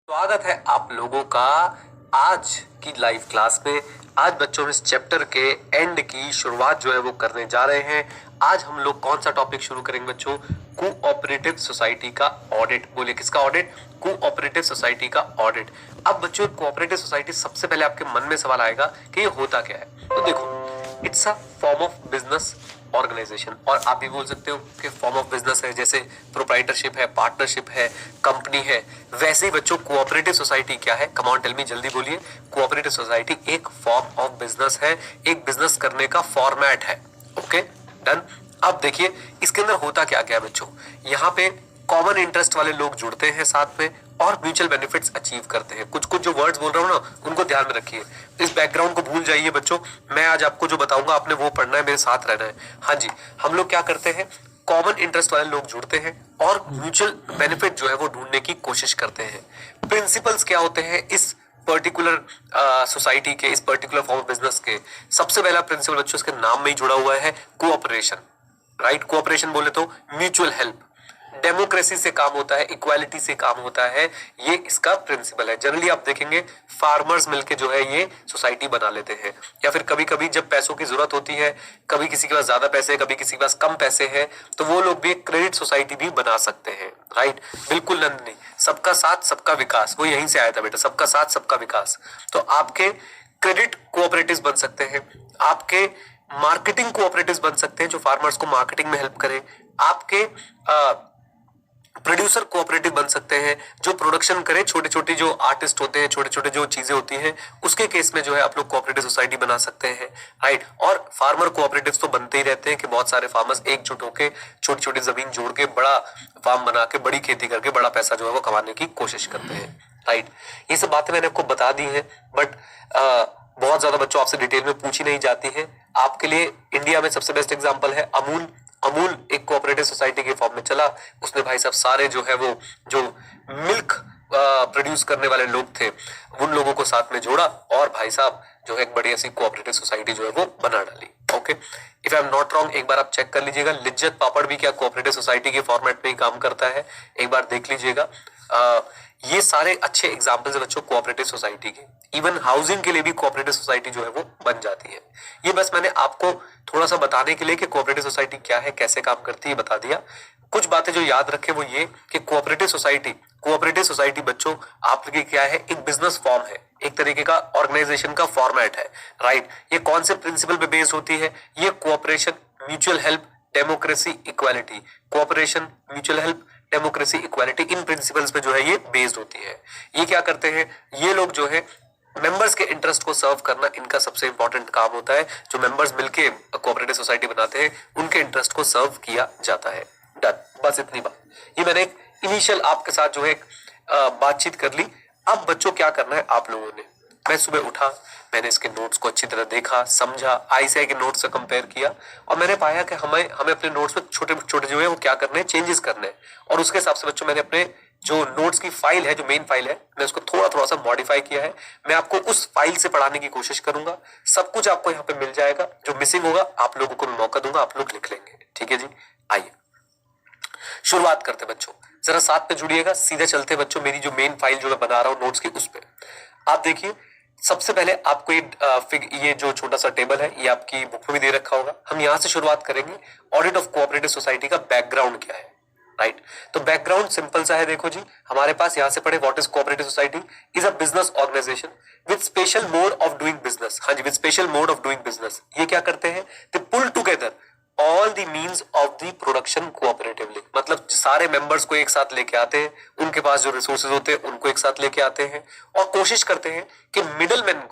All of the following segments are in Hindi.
स्वागत है आप लोगों का आज की लाइव क्लास में। आज बच्चों हम इस चैप्टर के एंड की शुरुआत जो है वो करने जा रहे हैं। आज हम लोग कौन सा टॉपिक शुरू करेंगे बच्चों? कोऑपरेटिव सोसाइटी का ऑडिट। बोलिए किसका ऑडिट? कोऑपरेटिव सोसाइटी का ऑडिट। अब बच्चों कोऑपरेटिव सोसाइटी, सबसे पहले आपके मन में सवाल आएगा कि ये होता क्या है। तो देखो, it's a form of business organization, और आप भी बोल सकते हो कि फॉर्म ऑफ बिजनेस है, जैसे प्रोप्राइटरशिप है, पार्टनरशिप है, कंपनी है। वैसे ही बच्चों कोऑपरेटिव सोसाइटी क्या है? कम ऑन टेल मी, जल्दी बोलिए। कोऑपरेटिव सोसाइटी एक फॉर्म ऑफ बिजनेस है, एक बिजनेस करने का फॉर्मेट है। Okay, done. अब देखिए इसके अंदर होता क्या क्या है बच्चों। यहाँ पे कॉमन इंटरेस्ट वाले लोग जुड़ते हैं साथ में और म्यूचुअल बेनिफिट्स अचीव करते हैं। कुछ कुछ जो वर्ड्स बोल रहा हूँ ना, उनको ध्यान में रखिए। इस बैकग्राउंड को भूल जाइए बच्चों। मैं आज आपको जो बताऊंगा आपने वो पढ़ना है, मेरे साथ रहना है। हाँ जी, हम लोग क्या करते हैं, कॉमन इंटरेस्ट वाले लोग जुड़ते हैं और म्यूचुअल बेनिफिट जो है वो ढूंढने की कोशिश करते हैं। प्रिंसिपल्स क्या होते हैं इस पर्टिकुलर सोसाइटी के, इस पर्टिकुलर फॉर्म ऑफ बिजनेस के? सबसे पहला प्रिंसिपल बच्चों इसके नाम में ही जुड़ा हुआ है, कोऑपरेशन। राइट, कोऑपरेशन बोले तो म्यूचुअल हेल्प, डेमोक्रेसी से काम होता है, इक्वालिटी से काम होता है। ये इसका प्रिंसिपल है। जनरली आप देखेंगे फार्मर्स मिलके जो है ये सोसाइटी बना लेते हैं, या फिर कभी कभी जब पैसों की जरूरत होती है, कभी किसी के पास ज्यादा पैसे है, कभी किसी के पास कम पैसे हैं, तो वो लोग भी एक क्रेडिट सोसाइटी भी बना सकते हैं। राइट, बिल्कुल नंदनी, सबका साथ सबका विकास, वो यहीं से आया था बेटा, सबका साथ सबका विकास। तो आपके क्रेडिट कोऑपरेटिव्स बन सकते हैं, आपके मार्केटिंग कोऑपरेटिव्स बन सकते हैं जो फार्मर्स को मार्केटिंग में हेल्प करें, आपके प्रोड्यूसर कोऑपरेटिव बन सकते हैं जो प्रोडक्शन करे, छोटे छोटे जो आर्टिस्ट होते हैं, छोटे छोटे जो चीजें होती हैं, उसके केस में जो है आप लोग कोऑपरेटिव सोसाइटी बना सकते हैं। राइट, और फार्मर कोऑपरेटिव्स तो बनते ही रहते हैं कि बहुत सारे फार्मर्स एकजुट होकर छोटी छोटी जमीन जोड़ के बड़ा फार्म बना के बड़ी खेती करके बड़ा पैसा जो है वो कमाने की कोशिश करते हैं। राइट, ये सब बातें मैंने आपको बता दी है, बट बहुत ज्यादा बच्चों आपसे डिटेल में पूछी नहीं जाती है। आपके लिए इंडिया में सबसे बेस्ट एग्जाम्पल है अमूल। अमूल एक कोऑपरेटिव सोसाइटी के फॉर्म में चला। उसने भाई साहब सारे जो है वो जो मिल्क प्रोड्यूस करने वाले लोग थे उन लोगों को साथ में जोड़ा और भाई साहब जो है एक बड़ी ऐसी कोऑपरेटिव सोसाइटी जो है वो बना डाली। Okay, if I am not wrong, एक बार आप चेक कर लीजिएगा। लिज्जत पापड़ भी क्या कोऑपरेटिव सोसाइटी के फॉर्मेट में ही काम करता है? एक बार देख लीजिएगा। ये सारे अच्छे एग्जाम्पल्स है बच्चों कोऑपरेटिव सोसाइटी के। इवन हाउसिंग के लिए भी कोऑपरेटिव सोसाइटी जो है वो बन जाती है। ये बस मैंने आपको थोड़ा सा बताने के लिए कि कोऑपरेटिव सोसाइटी क्या है, कैसे काम करती है, बता दिया। कुछ बातें जो याद रखें वो ये कि कोऑपरेटिव सोसाइटी बच्चों आपके क्या है, एक बिजनेस फॉर्म है, एक तरीके का ऑर्गेनाइजेशन का फॉर्मेट है। राइट, ये कौन से प्रिंसिपल पे बेस्ड होती है? ये cooperation, mutual help, democracy, equality. Cooperation, mutual help, democracy, equality, in principles पे जो है ये बेस्ड होती है। ये क्या करते हैं ये लोग जो है, मेंबर्स के इंटरेस्ट को सर्व करना इनका सबसे इंपॉर्टेंट काम होता है। जो मेंबर्स मिलके कोऑपरेटिव सोसाइटी बनाते हैं उनके इंटरेस्ट को सर्व किया जाता है। डन, बस इतनी बात। ये मैंने एक इनिशियल आपके साथ जो है बातचीत कर ली। अब बच्चों क्या करना है आप लोगों ने? मैं सुबह उठा, मैंने इसके नोट्स को अच्छी तरह देखा, समझा, आईसीआई के नोट्स से कंपेयर किया और मैंने पाया कि हमें अपने नोट्स में छोटे छोटे जो है वो क्या करने हैं, चेंजेस करने हैं। और उसके हिसाब से बच्चों मैंने अपने जो नोट्स की फाइल है, जो मेन फाइल है, मैं उसको थोड़ा थोड़ा सा मॉडिफाई किया है। मैं आपको उस फाइल से पढ़ाने की कोशिश करूंगा। सब कुछ आपको यहाँ पे मिल जाएगा। जो मिसिंग होगा आप लोगों को मैं मौका दूंगा, आप लोग लिख लेंगे। ठीक है जी, आइए शुरुआत करते बच्चों। जरा साथ में जुड़िएगा, सीधे चलते बच्चों। मेरी जो मेन फाइल जो मैं बना रहा हूँ नोट्स की, उस पर आप देखिए। सबसे पहले आपको ये जो छोटा सा टेबल है ये आपकी बुक में भी दे रखा होगा। हम यहाँ से शुरुआत करेंगे। ऑडिट ऑफ कोऑपरेटिव सोसाइटी का बैकग्राउंड क्या है? राइट, तो बैकग्राउंड सिंपल सा है। देखो जी, हमारे पास यहाँ से पढ़े, what is cooperative society? Is a business organisation with special mode of doing business. हाँ जी, with special mode of doing business. ये क्या करते हैं? They pull together all the means of the production cooperatively. मतलब सारे मेंबर्स को एक साथ लेके आते हैं, उनके पास जो रिसोर्सेज होते हैं उनको एक साथ लेके आते हैं और कोशिश करते हैं कि मिडलमैन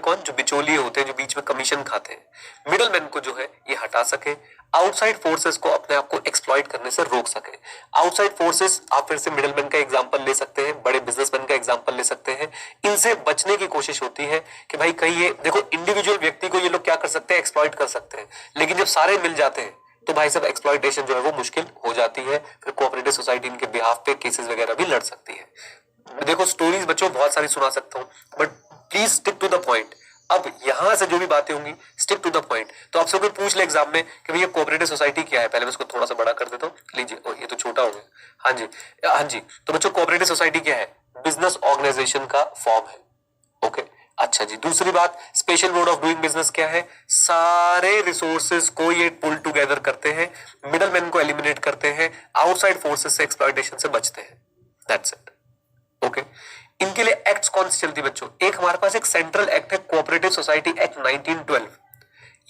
कौन? जो बिचौलिए होते हैं, जो बीच में कमीशन खाते हैं, मिडलमैन को जो है ये हटा सके, आउटसाइड फोर्सेस को अपने आप को एक्सप्लॉइट करने से रोक सके। आउटसाइड फोर्सेस आप फिर से मिडलमैन का एग्जांपल ले सकते हैं, बड़े बिजनेसमैन का एग्जांपल ले सकते हैं। इनसे बचने की कोशिश होती है कि भाई कहीं ये देखो, इंडिविजुअल व्यक्ति को ये लोग क्या कर सकते हैं, एक्सप्लॉइट कर सकते हैं, लेकिन जब सारे मिल जाते हैं तो भाई साहब एक्सप्लॉइटेशन जो है वो मुश्किल हो जाती है। फिर कोऑपरेटिव सोसाइटी इनके बिहाफ पे केसेस वगैरह भी लड़ सकती है। देखो स्टोरीज बच्चों बहुत सारी सुना सकता हूँ, but please stick to the point. अब यहां से जो भी बातें होंगी स्टिक टू द पॉइंट। तो आपसे कोई पूछ ले एग्जाम में कि भैया कोऑपरेटिव सोसाइटी क्या है, पहले मैं इसको थोड़ा सा बड़ा कर देता हूँ। लीजिए, ये तो छोटा हो गया। हाँ जी, हाँ जी। तो बच्चों कोऑपरेटिव सोसाइटी क्या है? बिजनेस ऑर्गेनाइजेशन का फॉर्म है। ओके अच्छा जी, दूसरी बात, special mode of doing business क्या है? सारे रिसोर्सेज को ये पुल टुगेदर करते हैं, मिडलमैन को एलिमिनेट करते हैं, आउटसाइड फोर्सेस से, एक्सप्लॉयटेशन से बचते हैं। That's it. ओके इनके लिए एक्ट्स कौन सी चलती बच्चों? एक हमारे पास एक सेंट्रल एक्ट है, कोऑपरेटिव सोसाइटी एक्ट 1912।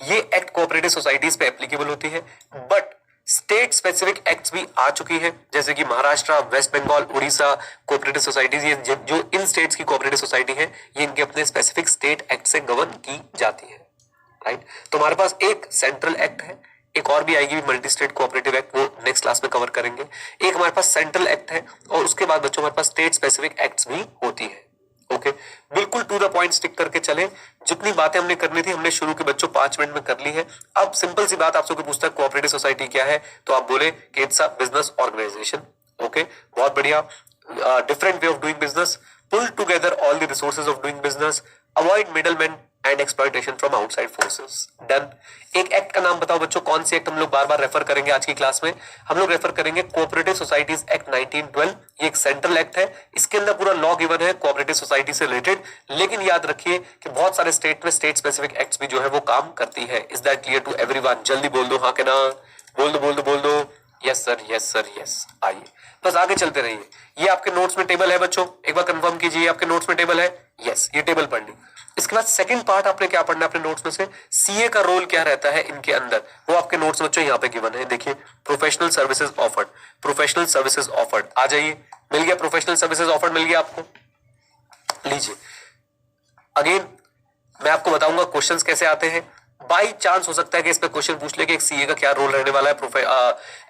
ये एक्ट कोऑपरेटिव सोसाइटीज पे एप्लीकेबल होती है, बट स्टेट स्पेसिफिक एक्ट्स भी आ चुकी है, जैसे कि Maharashtra, West Bengal, Orissa cooperative societies, ये जो इन स्टेट्स की कोऑपरेटिव सोसाइटी है, ये इनके अपने स्पेसिफिक स्टेट एक्ट से गवर्न की जाती है। राइट, तो हमारे पास एक सेंट्रल एक्ट है, एक और भी आएगी मल्टी स्टेट कोऑपरेटिव एक्ट, वो नेक्स्ट क्लास में कवर करेंगे। एक हमारे पास सेंट्रल एक्ट है और उसके बाद बच्चों हमारे पास स्टेट स्पेसिफिक एक्ट्स भी होती है। ओके बिल्कुल टू द पॉइंट स्टिक करके चले, जितनी बातें हमने करनी थी हमने शुरू के बच्चों 5 मिनट में कर ली है। अब सिंपल सी बात आपसे कोई पूछता है कोऑपरेटिव सोसाइटी क्या है, तो आप बोले कि it's a business organization. Okay बहुत बढ़िया, different way of doing business, pull together all the resources of doing business, avoid middleman and exploitation from outside forces. Done. एक एक्ट का नाम बताओ बच्चों, कौन सी एक्ट हम लोग बार बार रेफर करेंगे आज की क्लास में? हम लोग रेफर करेंगे कोऑपरेटिव सोसाइटीज एक्ट 1912। ये एक सेंट्रल एक्ट है, इसके अंदर पूरा लॉ गिवन है कोऑपरेटिव सोसाइटी से रिलेटेड, लेकिन याद रखिए कि बहुत सारे स्टेट में स्टेट स्पेसिफिक एक्ट्स भी जो है वो काम करती है। Is that clear to everyone? जल्दी बोल दो हाँ के ना, बोल दो बोल दो बोल दो। Yes sir yes sir yes. आइए बस आगे चलते रहिए। ये आपके नोट्स में टेबल है बच्चों, एक बार कंफर्म कीजिए आपके नोट्स में टेबल है। यस ये टेबल पढ़ ली। इसके बाद सेकंड पार्ट आपने क्या पढ़ना है अपने नोट्स में से, सीए का रोल क्या रहता है इनके अंदर, वो आपके नोट्स बच्चों यहाँ पे गिवन है। देखिए professional services offered, professional services offered, आ जाइए, मिल गया प्रोफेशनल सर्विसेज ऑफर्ड, मिल गया आपको, लीजिए। अगेन मैं आपको बताऊंगा क्वेश्चंस कैसे आते हैं। बाई चांस हो सकता है कि इस पे क्वेश्चन पूछ ले कि एक सीए का क्या रोल रहने वाला है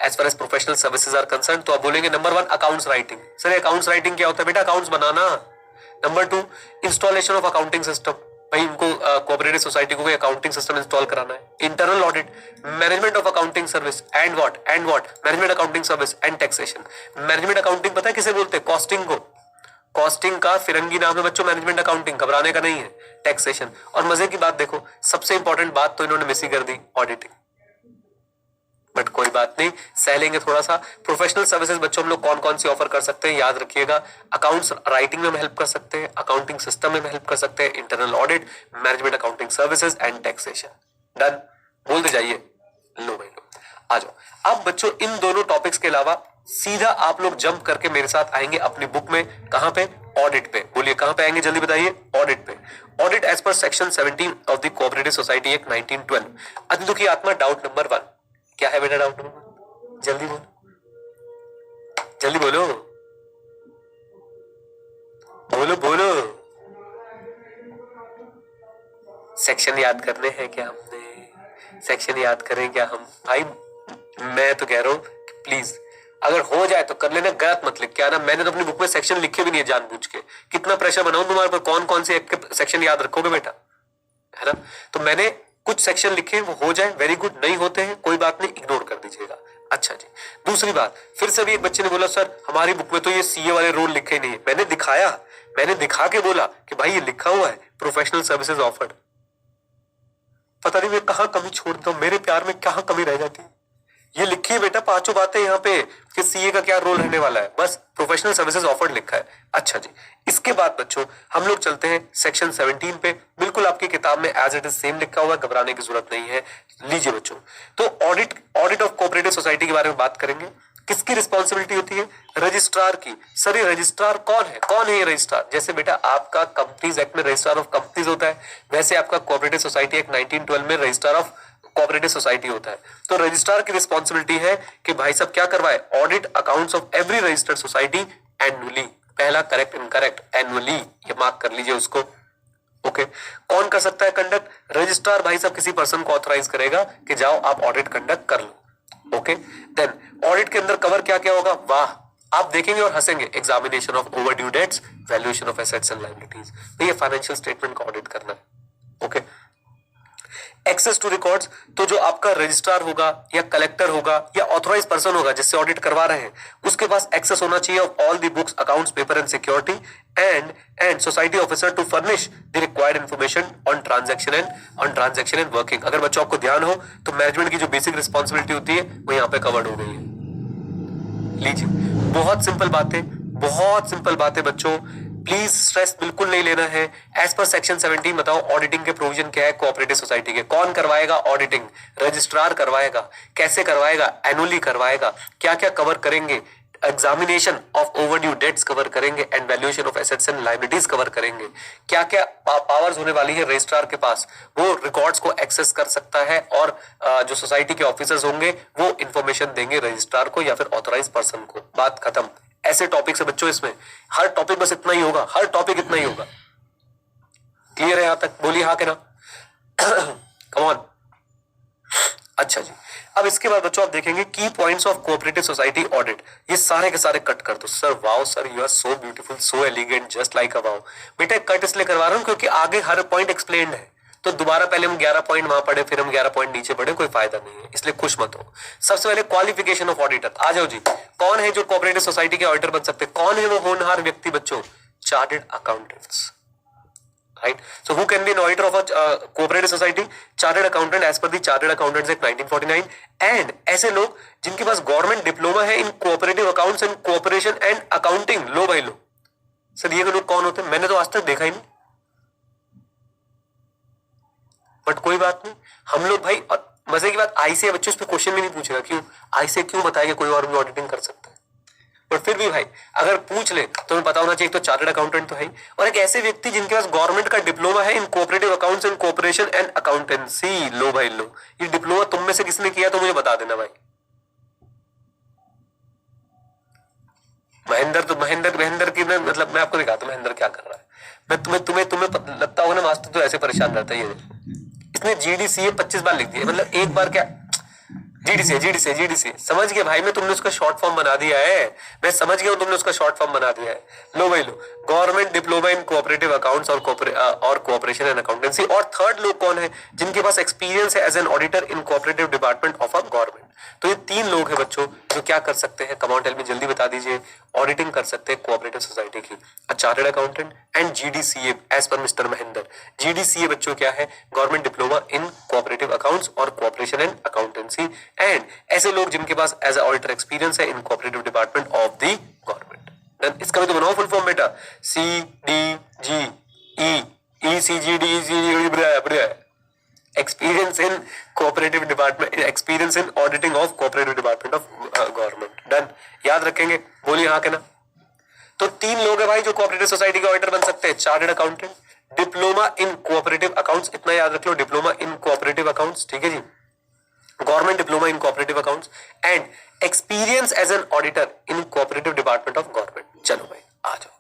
as far as professional services are concern, तो आप बोलेंगे number 1 accounts writing. Sir accounts writing क्या होता है बेटा? अकाउंट्स बनाना। Number 2 installation of accounting system, भाई इनको कोऑपरेटिव सोसाइटी को कोई अकाउंटिंग सिस्टम इंस्टॉल कराना है। Internal audit, management of accounting service and what management accounting service and taxation. Management accounting पता है किसे बोलते हैं? कॉस्टिंग को। कॉस्टिंग का फिरंगी नाम है बच्चों मैनेजमेंट अकाउंटिंग, घबराने का नहीं है। टैक्सेशन, और मजे की बात देखो सबसे इंपॉर्टेंट बात तो इन्होंने मिस ही कर दी, ऑडिटिंग, बट कोई बात नहीं सह लेंगे थोड़ा सा। प्रोफेशनल सर्विसेज बच्चों हम लोग कौन कौन सी ऑफर कर सकते हैं याद रखिएगा, अकाउंट्स राइटिंग में हम हेल्प कर सकते हैं, अकाउंटिंग सिस्टम में हेल्प कर सकते हैं, internal audit, management accounting services and taxation. Done, बोलते जाइए। लो भाई लो, आ जाओ। अब बच्चों इन दोनों टॉपिक्स के अलावा सीधा आप लोग जंप करके मेरे साथ आएंगे अपनी बुक में, कहां पे? ऑडिट पे। बोलिए कहां पे आएंगे, जल्दी बताइए। ऑडिट पे। Audit as per section 17 of the cooperative society act 1912। अंधु की आत्मा डाउट नंबर 1 क्या है बेटा? डाउट नंबर 1 जल्दी बोलो, जल्दी बोलो, बोलो बोलो। सेक्शन याद करने हैं क्या हमने? सेक्शन याद करें क्या हम? भाई मैं तो कह रहा हूं प्लीज अगर हो जाए तो कर लेना, गलत मत लिख के आना। मैंने तो अपनी बुक में सेक्शन लिखे भी नहीं है जानबूझ के, कितना प्रेशर बनाऊं तुम्हारे पर, कौन कौन से सेक्शन याद रखोगे बेटा, है ना? तो मैंने कुछ सेक्शन लिखे, वो हो जाए वेरी गुड, नहीं होते हैं कोई बात नहीं, इग्नोर कर दीजिएगा। अच्छा जी, दूसरी बात, फिर से भी एक बच्चे ने बोला सर हमारी बुक में तो ये सीए वाले रोल लिखे ही नहीं है। मैंने दिखाया, मैंने दिखा के बोला कि भाई ये लिखा हुआ है प्रोफेशनल सर्विसेज ऑफर्ड। पता नहीं मैं कहां कमी छोड़ देता हूं, मेरे प्यार में कहां कमी रह जाती है। ये लिखी है बेटा पांचों बातें यहाँ पे कि सीए का क्या रोल रहने वाला है, बस प्रोफेशनल सर्विसेज ऑफर्ड लिखा है। अच्छा जी, इसके बाद बच्चों हम लोग चलते हैं सेक्शन 17 पे, बिल्कुल आपकी किताब में एज इट इज सेम लिखा हुआ है, घबराने की जरूरत नहीं है। लीजिए बच्चों, तो ऑडिट ऑफ कोऑपरेटिव सोसाइटी के बारे में बात करेंगे। किसकी रिस्पॉन्सिबिलिटी होती है? रजिस्ट्रार की। सर ये रजिस्ट्रार कौन है? कौन है ये रजिस्ट्रार? जैसे बेटा आपका कंपनीज एक्ट में रजिस्ट्रार ऑफ कंपनीज होता है, वैसे आपका कोऑपरेटिव सोसाइटी एक्ट 1912 में रजिस्ट्रार ऑफ कोऑपरेटिव सोसाइटी होता है। तो रजिस्ट्रार की रिस्पॉन्सिबिलिटी है कि भाई साहब क्या करवाए? Audit accounts of every registered society annually. पहला करेक्ट इनकरेक्ट, एनुअली, ये मार्क कर लीजिए उसको। ओके, कौन कर सकता है कंडक्ट? रजिस्ट्रार भाई साहब किसी पर्सन को ऑथराइज करेगा कि जाओ आप ऑडिट कंडक्ट कर लो। ओके, देन ऑडिट के अंदर कवर क्या क्या होगा? वाह, आप देखेंगे और हंसेंगे। Examination of overdue debts, valuation of assets and liabilities, ये फाइनेंशियल स्टेटमेंट का ऑडिट करना है। ओके, एक्सेस टू रिकॉर्ड्स, तो जो आपका रजिस्ट्रार होगा या कलेक्टर होगा या ऑथराइज पर्सन होगा जिससे ऑडिट करवा रहे हैं, उसके पास एक्सेस होना चाहिए of all the books, accounts, paper and security and society officer to furnish the required information on transaction and working. अगर बच्चों आपको ध्यान हो तो मैनेजमेंट की जो बेसिक रिस्पॉन्सिबिलिटी होती है वो यहाँ पे कवर्ड हो गई है। लीजिए, बहुत सिंपल बात है, बहुत सिंपल बात है बच्चों, प्लीज स्ट्रेस बिल्कुल नहीं लेना है। एज पर सेक्शन 17 बताओ ऑडिटिंग के प्रोविजन क्या है कोऑपरेटिव सोसाइटी के। कौन करवाएगा ऑडिटिंग? रजिस्ट्रार करवाएगा। कैसे करवाएगा? एनुअली करवाएगा। क्या क्या कवर करेंगे? Examination of overdue debts cover करेंगे and valuation of assets and liabilities cover करेंगे। क्या क्या पावर्स होने वाली है रजिस्ट्रार के पास? वो रिकॉर्ड्स को एक्सेस कर सकता है और जो सोसाइटी के ऑफिसर्स होंगे वो इंफॉर्मेशन देंगे रजिस्ट्रार को या फिर ऑथराइज पर्सन को। बात खत्म। ऐसे टॉपिक है बच्चों, इसमें हर टॉपिक बस इतना ही होगा, हर टॉपिक इतना ही होगा। क्लियर है यहां तक? बोलिए हाँ के ना। Come on. अच्छा जी, अब इसके बाद बच्चों आप देखेंगे की points of cooperative society audit. ये सारे के सारे कट कर दो। Sir wow sir, you are so beautiful, so elegant, just like a wow. बेटा कट इसलिए करवा रहा हूं क्योंकि आगे हर पॉइंट एक्सप्लेन्ड है, तो दोबारा पहले हम 11 पॉइंट वहां पढ़े फिर हम 11 पॉइंट नीचे पढ़े, कोई फायदा नहीं है, इसलिए खुश मत हो। सबसे पहले क्वालिफिकेशन ऑफ ऑडिटर। आ जाओ जी, कौन है जो कोऑपरेटिव सोसाइटी के ऑडिटर बन सकते? कौन है वो होनहार व्यक्ति बच्चों? Chartered accountants, right? So who can be an auditor of a cooperative society? Chartered accountant as per the Chartered Accountants Act 1949 and ऐसे लोग जिनके पास गवर्नमेंट डिप्लोमा है in cooperative accounts and cooperation and accounting. लो भाई लो। सर ये लोग कौन होते हैं? मैंने तो आज तक देखा ही नहीं, बट कोई बात नहीं। हम लोग भाई, और मजे की बात आई से बच्चों इस पे क्वेश्चन भी नहीं पूछेगा। क्यों? आई से क्यों बताएगा कोई और भी ऑडिटिंग कर सकता है, पर फिर भी भाई अगर पूछ ले तो तुम्हें पता होना चाहिए तो चार्टर्ड अकाउंटेंट तो है ही, और एक ऐसे व्यक्ति जिनके पास गवर्नमेंट का डिप्लोमा है in cooperative accounts and cooperation and accountancy. लो भाई लो, ये डिप्लोमा तुम में से किसने किया तो मुझे बता देना भाई। महेंद्र की मतलब मैं आपको दिखाता हूँ महेंद्र क्या कर रहा है। मैं तुम्हें लगता होगा ना मास्टर तो ऐसे परेशान रहता है। ये इसने जीडीसीए 25 बार लिख दिया, मतलब एक बार क्या जीडीसी समझ गए भाई। मैं तुमने उसका शॉर्ट फॉर्म बना दिया है, मैं समझ गया हूं तुमने उसका शॉर्ट फॉर्म बना दिया है। लो भाई लो, government diploma in cooperative accounts और कोऑपरेशन एंड अकाउंटेंसी। और थर्ड लोग कौन है? जिनके पास एक्सपीरियंस है as an auditor in cooperative department of a government. तो ये 3 लोग हैं बच्चों जो क्या कर सकते हैं, कम ऑन टेल मी, जल्दी बता दीजिए। ऑडिटिंग कर सकते हैं कोऑपरेटिव सोसाइटी की, a chartered accountant and GDCA as per mister Mahendra. GDCA बच्चों क्या है? Government diploma in cooperative accounts और कोऑपरेशन एंड अकाउंटेंसी। एंड ऐसे लोग जिनके पास एज ऑडिटर एक्सपीरियंस है in cooperative department of the government. इसका भी तो बनाओ फुल फॉर्म बेटा, C D G E C G D बढ़िया। Experience in cooperative department, experience in auditing of cooperative department of government. Done, याद रखेंगे, बोलिए हाँ के ना। तो 3 लोग है भाई जो कोऑपरेटिव सोसाइटी के ऑडिटर बन सकते हैं। Chartered accountant, diploma in cooperative accounts, इतना याद रख लो, डिप्लोमा इन कोऑपरेटिव अकाउंट्स, ठीक है जी, government diploma in cooperative accounts and experience as an auditor in cooperative department of government. चलो भाई आ जाओ।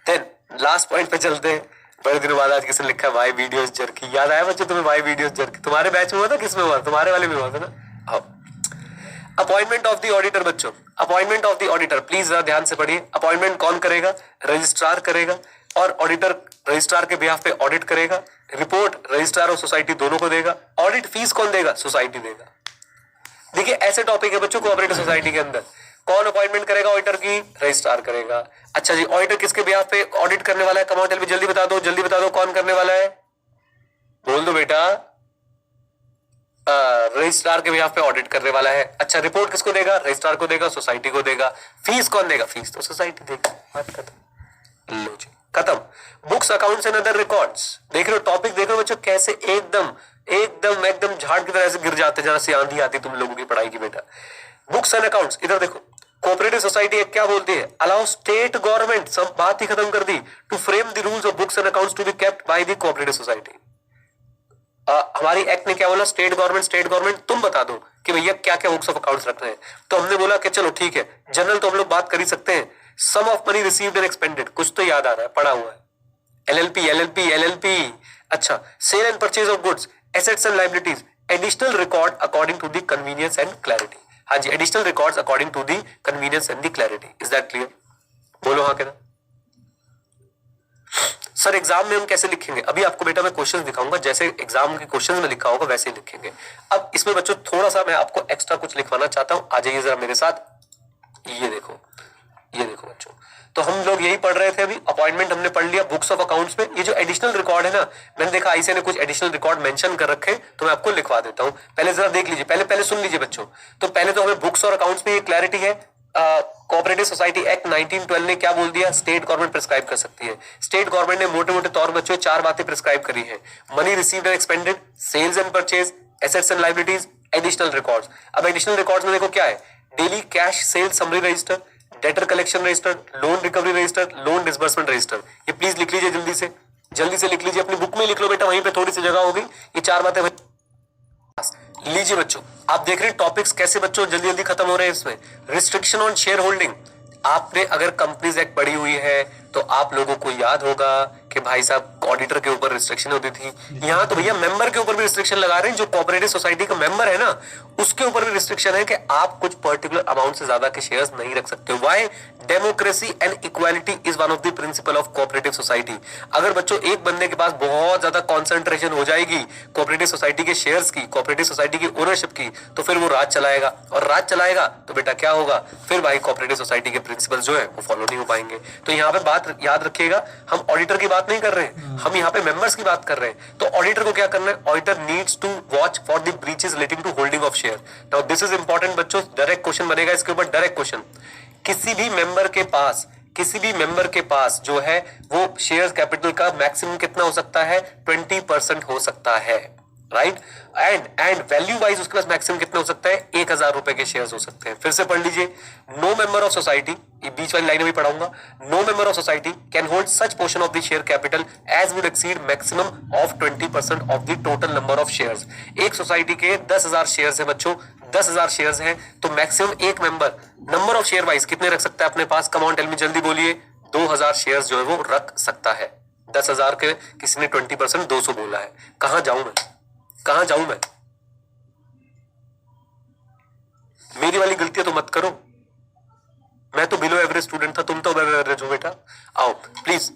देन लास्ट पॉइंट पे चलते हैं। बड़े दिनों बाद आज किसने लिखा है वाई वीडियोस जर्की। याद आया बच्चों तुम्हें वाई वीडियोस जर्की? तुम्हारे बैच में हुआ था, किसमें हुआ? तुम्हारे वाले में हुआ था ना। आओ, अपॉइंटमेंट ऑफ द ऑडिटर बच्चों, appointment of the auditor please जरा ध्यान से पढ़िए। अपॉइंटमेंट कौन करेगा? रजिस्ट्रार करेगा, और ऑडिटर रजिस्ट्रार के बिहाफ पे ऑडिट करेगा। रिपोर्ट रजिस्ट्रार और सोसाइटी दोनों को देगा। ऑडिट फीस कौन देगा? सोसाइटी देगा। देखिए ऐसे टॉपिक है बच्चों कोऑपरेटिव सोसाइटी के अंदर। कौन अपॉइंटमेंट करेगा ऑडिटर की? रजिस्ट्रार करेगा। अच्छा जी, ऑडिटर किसके बिहाफ पे ऑडिट करने वाला है? कम ऑन टेल मी, जल्दी बता दो, जल्दी बता दो, कौन करने वाला है? बोल दो बेटा। रजिस्ट्रार के बिहाफ पे ऑडिट करने वाला है। अच्छा, रिपोर्ट किसको देगा? रजिस्ट्रार को देगा, सोसाइटी को देगा। फीस कौन देगा? फीस तो सोसाइटी देगी। बात खत्म। लो जी, खत्म। Books, accounts and other records. देख रहे हो टॉपिक, देख रहे हो बच्चों कैसे एकदम एकदम एकदम झाड़ की तरह से गिर जाते, जरा सी आंधी आती तुम लोगों की पढ़ाई की बेटा। बुक्स एंड अकाउंट्स, इधर देखो, कोऑपरेटिव सोसाइटी क्या बोलती है? अलाउ स्टेट गवर्नमेंट, सब बात ही खत्म कर दी, to frame the rules of books and accounts to be kept by the cooperative society. हमारी एक्ट ने क्या बोला? स्टेट गवर्नमेंट तुम बता दो कि भैया क्या क्या बुक्स ऑफ अकाउंट्स रखना है। तो हमने बोला कि चलो ठीक है, जनरल तो हम लोग बात कर ही सकते हैं। Sum of money received and expended, कुछ तो याद आ रहा है, पढ़ा हुआ है। एलएलपी। अच्छा, sale and purchase of goods, assets and liabilities, additional record according to the convenience and clarity. हाँ जी, additional records according to the convenience and the clarity. Is that clear? बोलो हाँ कहना। सर एग्जाम में हम कैसे लिखेंगे? अभी आपको बेटा मैं क्वेश्चंस दिखाऊंगा, जैसे एग्जाम के क्वेश्चंस में लिखा होगा वैसे ही लिखेंगे। अब इसमें बच्चों थोड़ा सा मैं आपको एक्स्ट्रा कुछ लिखवाना चाहता हूं, आ जाइए जरा मेरे साथ। ये देखो बच्चों, तो हम लोग यही पढ़ रहे थे अभी, अपॉइंटमेंट हमने पढ़ लिया बुक्स ऑफ अकाउंट्स में। ये जो एडिशनल रिकॉर्ड है ना, मैंने देखा आईसीए ने कुछ एडिशनल रिकॉर्ड मेंशन कर रखे, तो मैं आपको लिखवा देता हूं। पहले जरा देख लीजिए, पहले सुन लीजिए बच्चों। तो पहले तो हमें बुक्स और अकाउंट्स में ये क्लैरिटी है, कोऑपरेटिव सोसाइटी एक्ट 1912 ने क्या बोल दिया? स्टेट गवर्नमेंट प्रिस्क्राइब कर सकती है। स्टेट गवर्नमेंट ने मोटे मोटे तौर बच्चों 4 बातें प्रिस्क्राइब करी है। Money received and expended, sales and purchase, assets and liabilities, additional records. अब एडिशनल रिकॉर्ड्स में देखो क्या है? Daily cash sales summary register, debtor collection register, loan recovery register, loan disbursement register. ये प्लीज लिख लीजिए जल्दी से लिख लीजिए, अपनी बुक में लिख लो बेटा, वहीं पे थोड़ी सी जगह होगी। ये 4 बातें लीजिए बच्चों। आप देख रहे हैं टॉपिक्स कैसे बच्चों जल्दी जल्दी खत्म हो रहे हैं इसमें। Restriction on share holding. आपने अगर कंपनीज एक्ट पढ़ी हुई है तो आप लोगों को याद होगा कि भाई साहब ऑडिटर के ऊपर रिस्ट्रिक्शन होती थी। यहाँ तो भैया मेंबर के ऊपर भी रिस्ट्रिक्शन लगा रहे हैं। जो कोऑपरेटिव सोसाइटी का मेंबर है ना, उसके ऊपर भी रिस्ट्रिक्शन है कि आप कुछ पर्टिकुलर अमाउंट से ज्यादा के शेयर्स नहीं रख सकते। Why? Democracy and equality is one of the principle of cooperative society. अगर बच्चों एक बंदे के पास बहुत ज्यादा कॉन्सेंट्रेशन हो जाएगी कोऑपरेटिव सोसाइटी के शेयर्स की, कोऑपरेटिव सोसाइटी की ओनरशिप की, तो फिर वो राज चलाएगा, और राज चलाएगा तो बेटा क्या होगा? फिर भाई कोऑपरेटिव सोसाइटी के प्रिंसिपल जो है वो फॉलो नहीं हो पाएंगे। तो यहाँ पे बात याद रखिएगा, हम ऑडिटर की बात नहीं कर रहे हैं, हम यहाँ पे मेंबर्स की बात कर रहे हैं। तो ऑडिटर को क्या करना है? Auditor needs to watch for the breaches relating to holding of share. Now this is important बच्चों, डायरेक्ट क्वेश्चन बनेगा इसके ऊपर, डायरेक्ट क्वेश्चन। किसी भी मेंबर के पास जो है वो शेयर कैपिटल का मैक्सिमम कितना हो सकता है? 20% हो सकता है, राइट? एंड वैल्यू वाइज उसके पास मैक्सिमम कितना हो सकता है? 1000 रुपए के शेयर्स हो सकते हैं। फिर से पढ़ लीजिए, नो मेंबर ऑफ सोसाइटी, ये बीच वाली लाइन में पढ़ाऊंगा, no member of society can hold such portion of the share capital as would exceed maximum of 20% of the total number of shares. एक सोसाइटी के 10,000 शेयर्स है बच्चों, 10,000 शेयर्स हैं, तो मैक्सिमम एक member number of share wise कितने रख सकता है अपने पास? कम ऑन टेल मी, जल्दी बोलिए। 2000 शेयर्स जो है वो रख सकता है। 10,000 के किसी ने 20% 200 बोला है। कहां जाऊं मैं? मेरी वाली गलतियां तो मत करो। मैं तो बिलो एवरेज स्टूडेंट था, तुम तो अबव एवरेज हो बेटा। आओ प्लीज।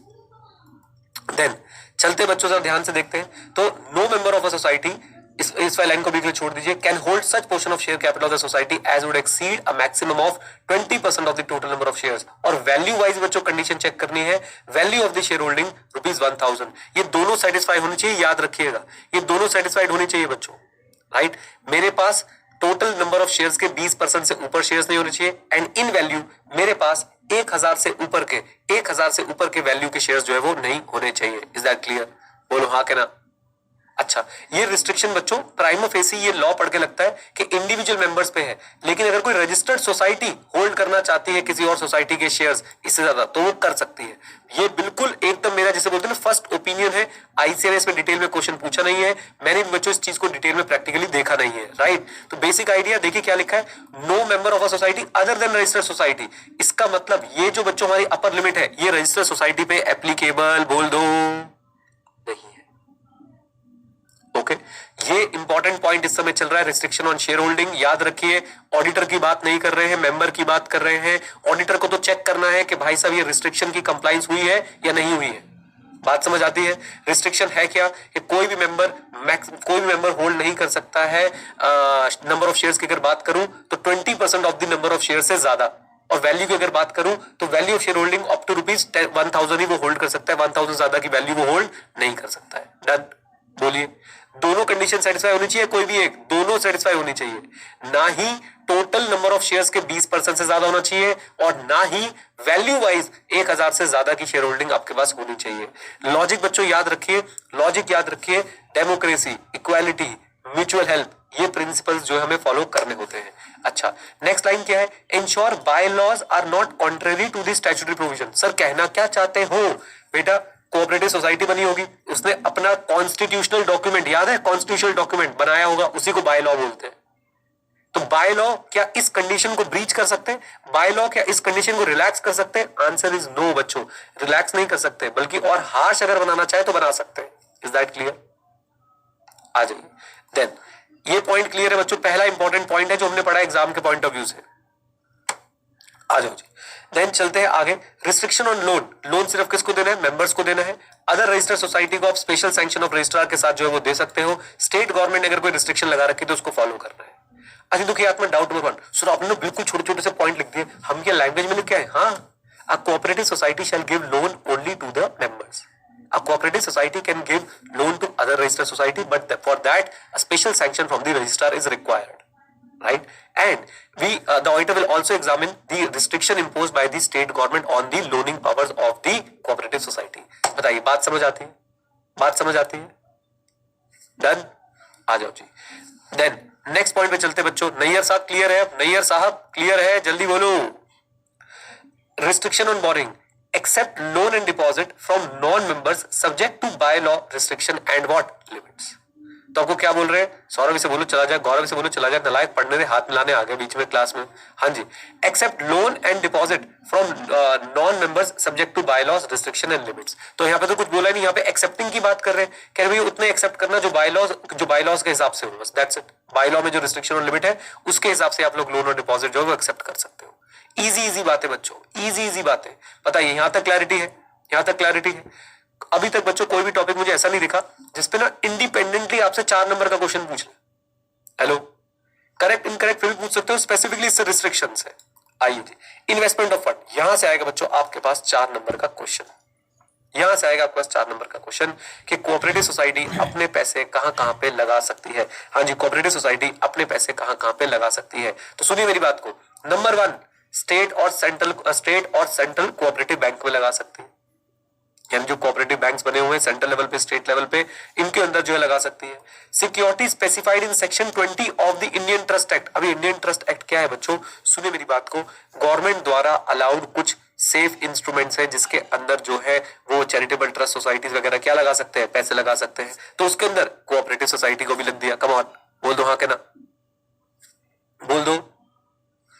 देन चलते बच्चों जरा ध्यान से देखते हैं। तो no member of a society, इस लाइन को भी छोड़ दीजिए, can hold such portion of share capital of the society as would exceed a maximum of 20% of the total number of shares. और वैल्यू वाइज बच्चों कंडीशन चेक करनी है। Value of the share holding ₹1000। ये दोनों सेटिस्फाई होनी चाहिए, याद रखिएगा, ये दोनों सेटिस्फाइड होनी चाहिए बच्चों, राइट? मेरे पास टोटल नंबर ऑफ शेयर्स के 20% से ऊपर शेयर्स नहीं होने चाहिए, एंड इन वैल्यू मेरे पास 1000 से ऊपर के वैल्यू के शेयर्स जो है वो नहीं होने चाहिए। Is that clear? बोलो हाँ के ना। अच्छा, ये रिस्ट्रिक्शन बच्चों प्राइमा फेसी ये लॉ पढ़ के लगता है कि इंडिविजुअल मेंबर्स पे है, लेकिन अगर कोई रजिस्टर्ड सोसाइटी होल्ड करना चाहती है किसी और सोसाइटी के शेयर्स इससे ज्यादा, तो वो कर सकती है। ये बिल्कुल एकदम मेरा जिसे बोलते हैं फर्स्ट ओपिनियन है। आईसीएमएस में डिटेल में क्वेश्चन पूछा नहीं है, मैंने भी बच्चों इस चीज को डिटेल में प्रैक्टिकली देखा नहीं है, राइट? तो बेसिक आइडिया देखिए क्या लिखा है, no member of a society other than registered society. इसका मतलब ये जो बच्चों हमारी अपर लिमिट है, ये रजिस्टर्ड सोसाइटी पे एप्लीकेबल बोल दो नहीं है। ओके, ये इंपॉर्टेंट पॉइंट इस समय चल रहा है, रिस्ट्रिक्शन ऑन शेयर होल्डिंग। याद रखिए, ऑडिटर की बात नहीं कर रहे हैं, मेंबर की बात कर रहे हैं। ऑडिटर को तो चेक करना है कि भाई साहब ये रिस्ट्रिक्शन की कंप्लाइंस हुई है या नहीं हुई है। बात समझ आती है? रिस्ट्रिक्शन है क्या कि कोई भी मेंबर होल्ड नहीं कर सकता है। नंबर ऑफ शेयर्स की अगर बात करूं तो 20% of the number of share से ज्यादा, और वैल्यू की अगर बात करूं तो value of share holding up to ₹1000 ही वो होल्ड कर सकता है, 1000 ज्यादा की वैल्यू वो होल्ड नहीं कर सकता है। डन? बोलिए, दोनों कंडीशन सेटिस्फाई होनी चाहिए, कोई भी एक, दोनों सेटिस्फाई होनी चाहिए। ना ही टोटल नंबर ऑफ शेयर्स के 20% से ज्यादा होना चाहिए, और ना ही वैल्यू वाइज 1000 से ज्यादा की शेयर होल्डिंग आपके पास होनी चाहिए। लॉजिक बच्चों याद रखिए, डेमोक्रेसी, इक्वालिटी, म्यूचुअल हेल्प, ये प्रिंसिपल्स जो हमें फॉलो करने होते हैं। अच्छा, नेक्स्ट लाइन क्या है? Ensure by laws are not contrary to the statutory provision. Sir कहना क्या चाहते हो बेटा? कोऑपरेटिव सोसाइटी बनी होगी, उसने अपना कॉन्स्टिट्यूशनल डॉक्यूमेंट, याद है कॉन्स्टिट्यूशनल डॉक्यूमेंट बनाया होगा, उसी को बाय लॉ बोलते हैं। तो बाय लॉ क्या इस कंडीशन को ब्रीच कर सकते हैं? बाय लॉ क्या इस कंडीशन को रिलैक्स कर सकते हैं? आंसर इज नो बच्चों, रिलैक्स नहीं कर सकते, बल्कि और हार्श अगर बनाना चाहे तो बना सकते हैं। Is that clear? आ जाइए। देन ये पॉइंट क्लियर है बच्चों, पहला इंपॉर्टेंट पॉइंट है जो हमने पढ़ा एग्जाम के पॉइंट ऑफ व्यू से। आ जाओ जी। देन चलते हैं आगे, रिस्ट्रिक्शन ऑन लोन सिर्फ किसको देना है? मेंबर्स को देना है। अदर रजिस्टर्ड सोसाइटी को आप स्पेशल सैंक्शन ऑफ रजिस्ट्रार के साथ जो है वो दे सकते हो। स्टेट गवर्नमेंट ने अगर कोई रिस्ट्रिक्शन लगा रखी तो उसको फॉलो करना है। अच्छा दुखी आत्मा डाउट नंबर 1, सर आपने बिल्कुल छोटे छोटे से पॉइंट लिख दिए, हम क्या लैंग्वेज में लिख के आए? हाँ, a cooperative society shall give loan only to the members. A cooperative society can give loan to other registered society, but for that a special sanction from the registrar is required. right? And the auditor will also examine the restriction imposed by the state government on the loaning powers of the cooperative society. बताइए, बात समझ आती है? बात समझ आती है? डन? आ जाओ जी। देन नेक्स्ट पॉइंट पे चलते बच्चों। नैयर साहब क्लियर है? नैयर साहब क्लियर है? जल्दी बोलो। Restriction on borrowing except loan and deposit from non members subject to by law restriction and what limits. तो आपको क्या बोल रहे हैं? सौरभ से बोलो चला जाए, गौरव से बोलो चला जाए, नलायक पढ़ने दे, हाथ मिलाने आ गए बीच में क्लास में। हाँ जी, accept loan and deposit from non members subject to bylaws restriction and limits. तो यहाँ पे तो कुछ बोला नहीं, यहाँ पे एक्सेप्टिंग की बात कर रहे हैं। कह रहे उतने एक्सेप्ट करना जो बाय लॉज के हिसाब से हो, बस दैट्स इट। बाय लॉ में जो रिस्ट्रिक्शन और लिमिट है उसके हिसाब से आप लोग लोन और डिपॉजिट जो है वो एक्सेप्ट कर सकते हो। इजी बातें बच्चों, इजी बातें। बताइए, यहां तक क्लैरिटी है? यहां तक क्लैरिटी है? अभी तक बच्चों कोई भी टॉपिक मुझे ऐसा नहीं दिखा जिसपे ना इंडिपेंडेंटली आपसे 4 नंबर का क्वेश्चन पूछ ले। हेलो, करेक्ट इनकरेक्ट फिर भी पूछ सकते हो, स्पेसिफिकली इससे रिस्ट्रिक्शंस है। आइए जी, इन्वेस्टमेंट ऑफ फंड, यहां से आएगा बच्चों आपके पास 4 नंबर का क्वेश्चन। यहां से आएगा आपके पास 4 नंबर का क्वेश्चन कि कोऑपरेटिव सोसाइटी अपने पैसे कहां पे लगा सकती है। हाँ जी, कोऑपरेटिव सोसाइटी अपने पैसे कहां पे लगा सकती है। तो सुनिए मेरी बात को। नंबर 1, स्टेट और सेंट्रल कोऑपरेटिव बैंक में लगा सकती है। यानी जो कोऑपरेटिव बैंक्स बने हुए हैं सेंट्रल लेवल पे, स्टेट लेवल पे, इनके अंदर जो है लगा सकती है। Security specified in section 20 of the Indian Trust act. अभी इंडियन ट्रस्ट एक्ट क्या है बच्चों? सुनिए मेरी बात को। गवर्नमेंट द्वारा अलाउड कुछ सेफ इंस्ट्रूमेंट्स हैं जिसके अंदर जो है वो चैरिटेबल ट्रस्ट सोसाइटीज वगैरह क्या लगा सकते हैं? पैसे लगा सकते हैं। तो उसके अंदर कोऑपरेटिव सोसाइटी को भी लग दिया। कम ऑन, बोल दो हाँ के ना, बोल दो,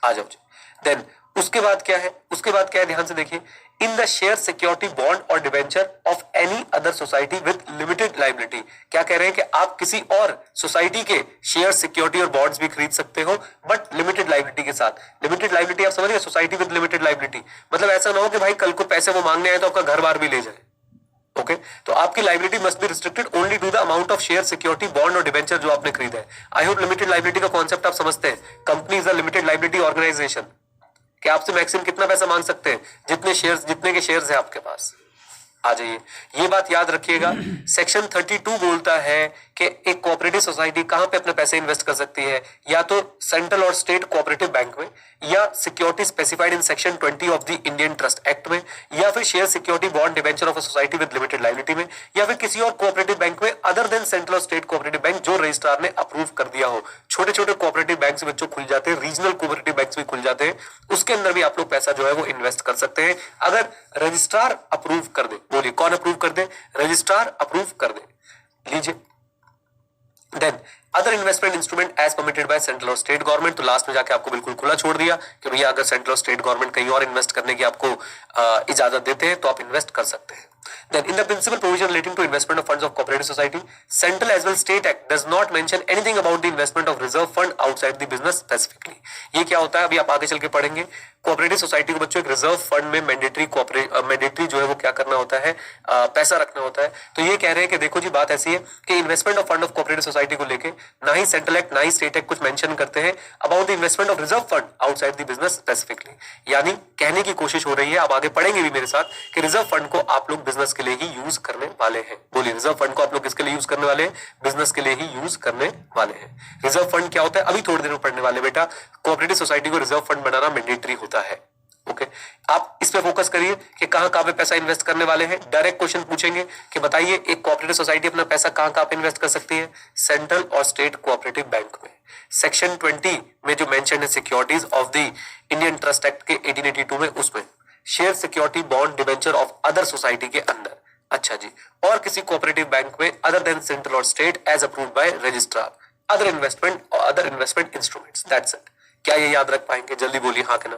आ जाओ जी। देन उसके बाद क्या है? उसके बाद क्या है? ध्यान से देखिए। In the share security bond और debenture of any other society with limited liability. क्या कह रहे हैं कि आप किसी और सोसाइटी के शेयर सिक्योरिटी और बॉन्ड्स भी खरीद सकते हो, बट लिमिटेड लाइबिलिटी के साथ। लिमिटेड लाइबिलिटी आप समझ रहे? सोसाइटी विद लिमिटेड लाइबिलिटी मतलब ऐसा ना हो कि भाई कल को पैसे वो मांगने आए तो आपका घर बार भी ले जाए। ओके, तो आपकी liability must be restricted only to the amount of share security bond और डिवेंचर जो आपने खरीदा है। आई होप लिमिटेड लाइबिलिटी का कॉन्सेप्ट आप समझते हैं। Company is a limited liability organisation कि आपसे मैक्सिमम कितना पैसा मांग सकते हैं? जितने के शेयर्स है आपके पास। आ जाइए, ये बात याद रखिएगा। सेक्शन 32 बोलता है कि एक कोऑपरेटिव सोसाइटी कहां पे अपने पैसे इन्वेस्ट कर सकती है? या तो सेंट्रल और स्टेट कोऑपरेटिव बैंक में, या security specified in section 20 of the Indian Trust act में, या फिर share security bond debenture of a society with limited liability में, या फिर किसी और कोऑपरेटिव बैंक में अदर देन सेंट्रल और स्टेट कोऑपरेटिव बैंक जो रजिस्ट्रार ने अप्रूव कर दिया हो। छोटे छोटे कोऑपरेटिव बैंक बच्चों खुल जाते हैं, रीजनल कोऑपरेटिव बैंक भी खुल जाते हैं, उसके अंदर भी आप लोग पैसा जो है वो इन्वेस्ट कर सकते हैं अगर रजिस्ट्रार अप्रूव कर दे। बोलिए कौन अप्रूव कर दे? रजिस्ट्रार अप्रूव कर दे। लीजिए, then other investment instrument as permitted by central और स्टेट गवर्नमेंट। तो लास्ट में जाके आपको बिल्कुल खुला छोड़ दिया कि भैया अगर सेंट्रल और स्टेट गवर्नमेंट कहीं और इन्वेस्ट करने की आपको इजाजत देते हैं तो आप इन्वेस्ट कर सकते हैं। Then in the principal provision relating to investment of funds of cooperative society, Central as well State Act does not mention anything about the investment of reserve fund outside the business specifically. ये क्या होता है अभी आप आगे चल के पढ़ेंगे। कोऑपरेटिव सोसाइटी को बच्चों एक रिजर्व फंड में मैंडेटरी जो है वो क्या करना होता है, पैसा रखना होता है। तो ये कह रहे हैं कि देखो जी बात ऐसी है कि investment of fund of cooperative society को लेके ना ही सेंट्रल एक्ट ना ही स्टेट एक्ट कुछ मेंशन करते हैं about the investment of reserve fund outside the business specifically. यानी कहने की कोशिश हो रही है, आप आगे पढ़ेंगे भी मेरे साथ, कि रिजर्व फंड को आप लोग बिजनेस के लिए ही यूज करने वाले हैं। बोलिए रिजर्व फंड को आप लोग किसके लिए यूज करने वाले हैं? बिजनेस के लिए ही यूज करने वाले हैं। रिजर्व फंड क्या होता है अभी थोड़ी देर में पढ़ने वाले बेटा। कोऑपरेटिव सोसाइटी को रिजर्व फंड बनाना मैंडेटरी होता है। ओके, आप इस पे फोकस करिए कि कहां पे पैसा इन्वेस्ट करने वाले हैं। डायरेक्ट क्वेश्चन पूछेंगे कि बताइए एक कोऑपरेटिव सोसाइटी अपना पैसा कहां पे इन्वेस्ट कर सकती है? सेंट्रल और स्टेट कोऑपरेटिव बैंक में। सेक्शन 20 में जो मेंशन है securities of the Indian Trust Act के 1882 में, उसमें share security bond debenture of other society के अंदर। अच्छा जी, और किसी कोऑपरेटिव बैंक में अदर देन सेंट्रल और state as approved by registrar, other investment instruments. That's it. क्या ये याद रख पाएंगे? जल्दी बोलिए हाँ के ना।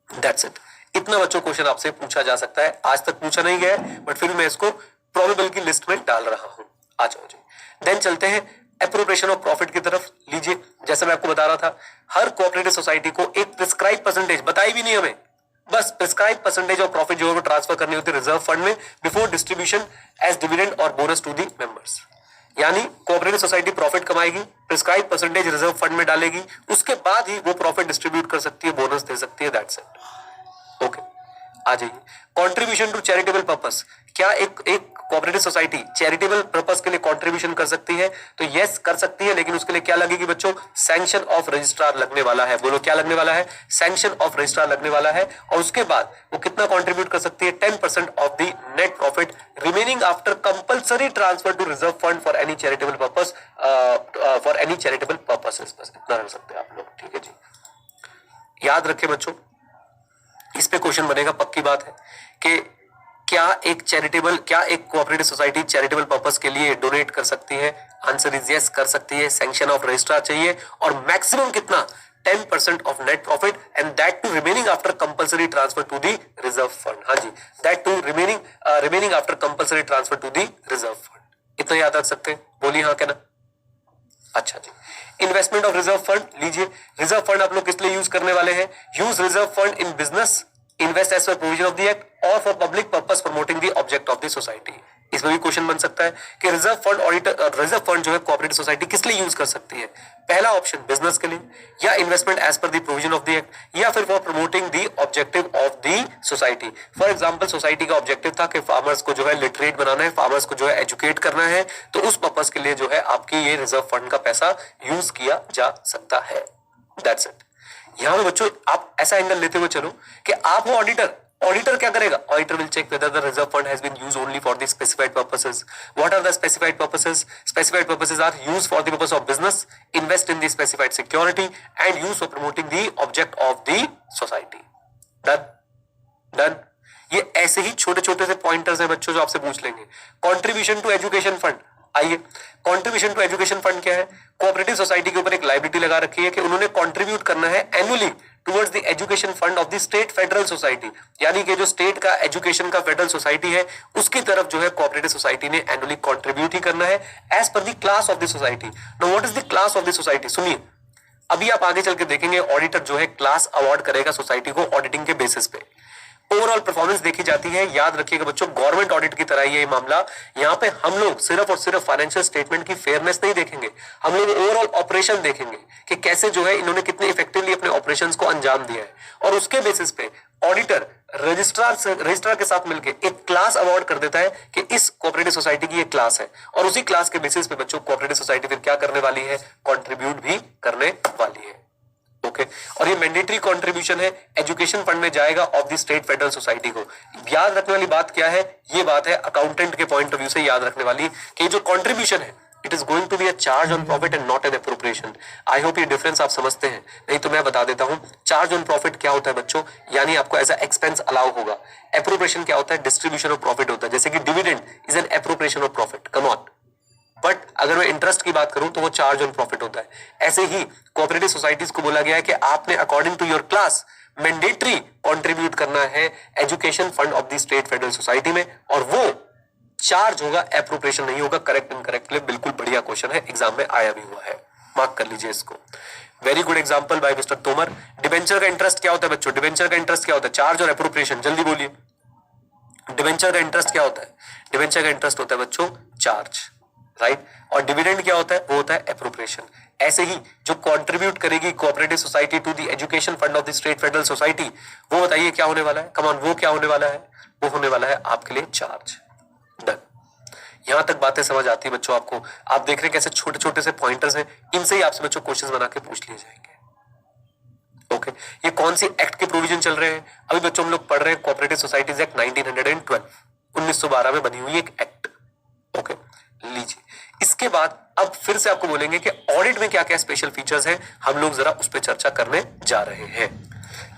That's it. इतना बच्चों क्वेश्चन आपसे पूछा जा सकता है। आज तक पूछा नहीं गया बट फिर मैं इसको प्रोबेबल की लिस्ट में डाल रहा हूं। आ जाओ जी। देन चलते हैं एप्रोप्रिएशन ऑफ प्रॉफिट की तरफ। लीजिए, जैसे मैं आपको बता रहा था, हर कोऑपरेटिव सोसाइटी को एक प्रिस्क्राइब परसेंटेज, बताई भी नहीं हमें, बस प्रिस्क्राइब परसेंटेज ऑफ प्रॉफिट जो है वो ट्रांसफर करनी होती है रिजर्व फंड में बिफोर डिस्ट्रीब्यूशन एज डिविडेंड और बोनस टू दी मेंबर्स। यानी कोऑपरेटिव सोसाइटी प्रॉफिट कमाएगी, प्रिस्क्राइब परसेंटेज रिजर्व फंड में डालेगी, उसके बाद ही वो प्रॉफिट डिस्ट्रीब्यूट कर सकती है, बोनस दे सकती है। That's it. ओके, आ जाइए। कंट्रीब्यूशन टू चैरिटेबल पर्पस, क्या एक कोऑपरेटिव सोसाइटी चैरिटेबल पर्पस के लिए कंट्रीब्यूशन कर सकती है? तो यस कर सकती है, लेकिन उसके लिए क्या लगेगी बच्चों? सैंक्शन ऑफ रजिस्ट्रार लगने वाला है। बोलो क्या लगने वाला है? सैंक्शन ऑफ रजिस्ट्रार लगने वाला है। और उसके बाद वो कितना कंट्रीब्यूट कर सकती है? 10% of the net profit remaining after compulsory transfer to reserve fund for any charitable purpose, for any charitable purposes. बस इतना रख सकते हैं आप लोग, ठीक है जी। याद रखें बच्चों, इस पे क्वेश्चन बनेगा, पक्की बात है कि क्या एक कोऑपरेटिव सोसाइटी चैरिटेबल पर्पस के लिए डोनेट कर सकती है? आंसर इज यस, कर सकती है। सैंक्शन ऑफ रजिस्ट्रार चाहिए और मैक्सिमम कितना? 10% of net profit and that too remaining after compulsory transfer to the reserve fund. हाँ जी, that too remaining after compulsory transfer to the reserve fund. इतना याद रख सकते हैं? बोलिए हाँ क्या ना? अच्छा जी। इन्वेस्टमेंट ऑफ रिजर्व फंड लीजिए। रिजर्व फंड आप लोग किस लिए यूज करने वाले हैं? Use reserve fund in business, invest as per provision of the act और for public purpose promoting the object of the society. इसमें भी क्वेश्चन बन सकता है कि रिजर्व फंड जो है कोऑपरेटिव सोसाइटी किस लिए यूज कर सकती है? पहला ऑप्शन बिजनेस के लिए, या investment as per the provision of the act, या फिर for promoting the objective of the society. For example society का ऑब्जेक्टिव था कि फार्मर्स को जो है लिटरेट बनाना है, फार्मर्स को जो है एजुकेट करना है, तो उस पर्पस के लिए जो है आपकी ये रिजर्व फंड का पैसा यूज किया जा सकता है। That's it. यहां पे बच्चों आप ऐसा एंगल लेते हुए चलो कि आप वो ऑडिटर क्या करेगा? Auditor will check whether the reserve fund has been used only for the specified purposes. What are the specified purposes? Specified purposes are used for the purpose of business, invest in the specified security and used for promoting the object of the society. Done. ये ऐसे ही छोटे छोटे से पॉइंटर्स हैं बच्चों जो आपसे पूछ लेंगे। कंट्रीब्यूशन टू एजुकेशन फंड, आइए कंट्रीब्यूशन टू एजुकेशन फंड क्या है? कोऑपरेटिव सोसाइटी के ऊपर एक लायबिलिटी लगा रखी है कि उन्होंने कंट्रीब्यूट करना है annually towards the education fund of the state federal society, यानी कि जो स्टेट का एजुकेशन का फेडरल सोसाइटी है उसकी तरफ जो है कोऑपरेटिव सोसाइटी ने एनुअली कंट्रीब्यूट ही करना है as per the class of the society. Now what is the class of the society? सुनिए, अभी आप आगे चल के देखेंगे ऑडिटर जो है क्लास अवार्ड करेगा सोसाइटी को ऑडिटिंग के बेसिस पे। ओवरऑल परफॉर्मेंस देखी जाती है। याद रखिएगा बच्चों, गवर्नमेंट ऑडिट की तरह ही है ये मामला। यहाँ पे हम लोग सिर्फ और सिर्फ फाइनेंशियल स्टेटमेंट की फेयरनेस नहीं देखेंगे, हम लोग ओवरऑल ऑपरेशन देखेंगे कि कैसे जो है इन्होंने कितने इफेक्टिवली अपने ऑपरेशंस को अंजाम दिया है, और उसके बेसिस पे ऑडिटर रजिस्ट्रार के साथ मिलकर एक क्लास अवार्ड कर देता है कि इस कोऑपरेटिव सोसाइटी की एक क्लास है, और उसी क्लास के बेसिस पे बच्चों कोऑपरेटिव सोसाइटी फिर क्या करने वाली है? कंट्रीब्यूट भी करने वाली है। ओके और ये मैंडेटरी कंट्रीब्यूशन है, एजुकेशन फंड में जाएगा of the state federal society को। याद रखने वाली बात क्या है? ये बात है अकाउंटेंट के पॉइंट ऑफ व्यू से याद रखने वाली कि जो कंट्रीब्यूशन है it is going to be a charge on profit and not an appropriation. I hope ये डिफरेंस आप समझते हैं, नहीं तो मैं बता देता हूं। चार्ज ऑन प्रॉफिट क्या होता है बच्चों? यानी आपको एज अ एक्सपेंस अलाउ होगा। एप्रोप्रिएशन क्या होता है? डिस्ट्रीब्यूशन ऑफ प्रॉफिट होता है, जैसे कि dividend is an appropriation of profit, come on. But अगर मैं इंटरेस्ट की बात करूं तो वो चार्ज ऑन प्रॉफिट होता है। ऐसे ही कोऑपरेटिव सोसाइटीज को बोला गया है कि आपने according to your class mandatory contribute करना है education fund of the state federal society में, और वो चार्ज होगा, एप्रोप्रिएशन नहीं होगा। करेक्ट इनकरेक्ट लिए बिल्कुल बढ़िया क्वेश्चन है, एग्जाम में आया भी हुआ है, मार्क कर लीजिए इसको। Very good example bye mister Tomar. Debenture का इंटरेस्ट क्या होता है बच्चों? डिबेंचर का इंटरेस्ट क्या होता है? चार्ज और एप्रोप्रिएशन, जल्दी बोलिए। डिबेंचर का इंटरेस्ट क्या होता है? डिबेंचर का इंटरेस्ट होता है बच्चों चार्ज, राइट। और डिविडेंड क्या होता है? वो होता है एप्रोप्रिएशन। ऐसे ही जो कंट्रीब्यूट करेगी cooperative society to the education fund of the state federal society, वो बताइए क्या होने वाला है? कम ऑन, वो क्या होने वाला है? वो होने वाला है आपके लिए चार्ज। डन। यहां तक बातें समझ आती है बच्चों आपको? आप देख रहे हैं कैसे छोटे छोटे से पॉइंटर्स हैं, इनसे ही आपसे बच्चों क्वेश्चन बना के पूछ लिए जाएंगे। ओके ये कौन सी एक्ट के प्रोविजन चल रहे हैं? अभी बच्चों हम लोग पढ़ रहे हैं कोऑपरेटिव सोसाइटीज एक्ट 1912, 1912 में बनी हुई एक एक्ट। ओके लीजिए, इसके बाद अब फिर से आपको बोलेंगे कि ऑडिट में क्या क्या स्पेशल फीचर्स हैं, हम लोग जरा उस पर चर्चा करने जा रहे हैं।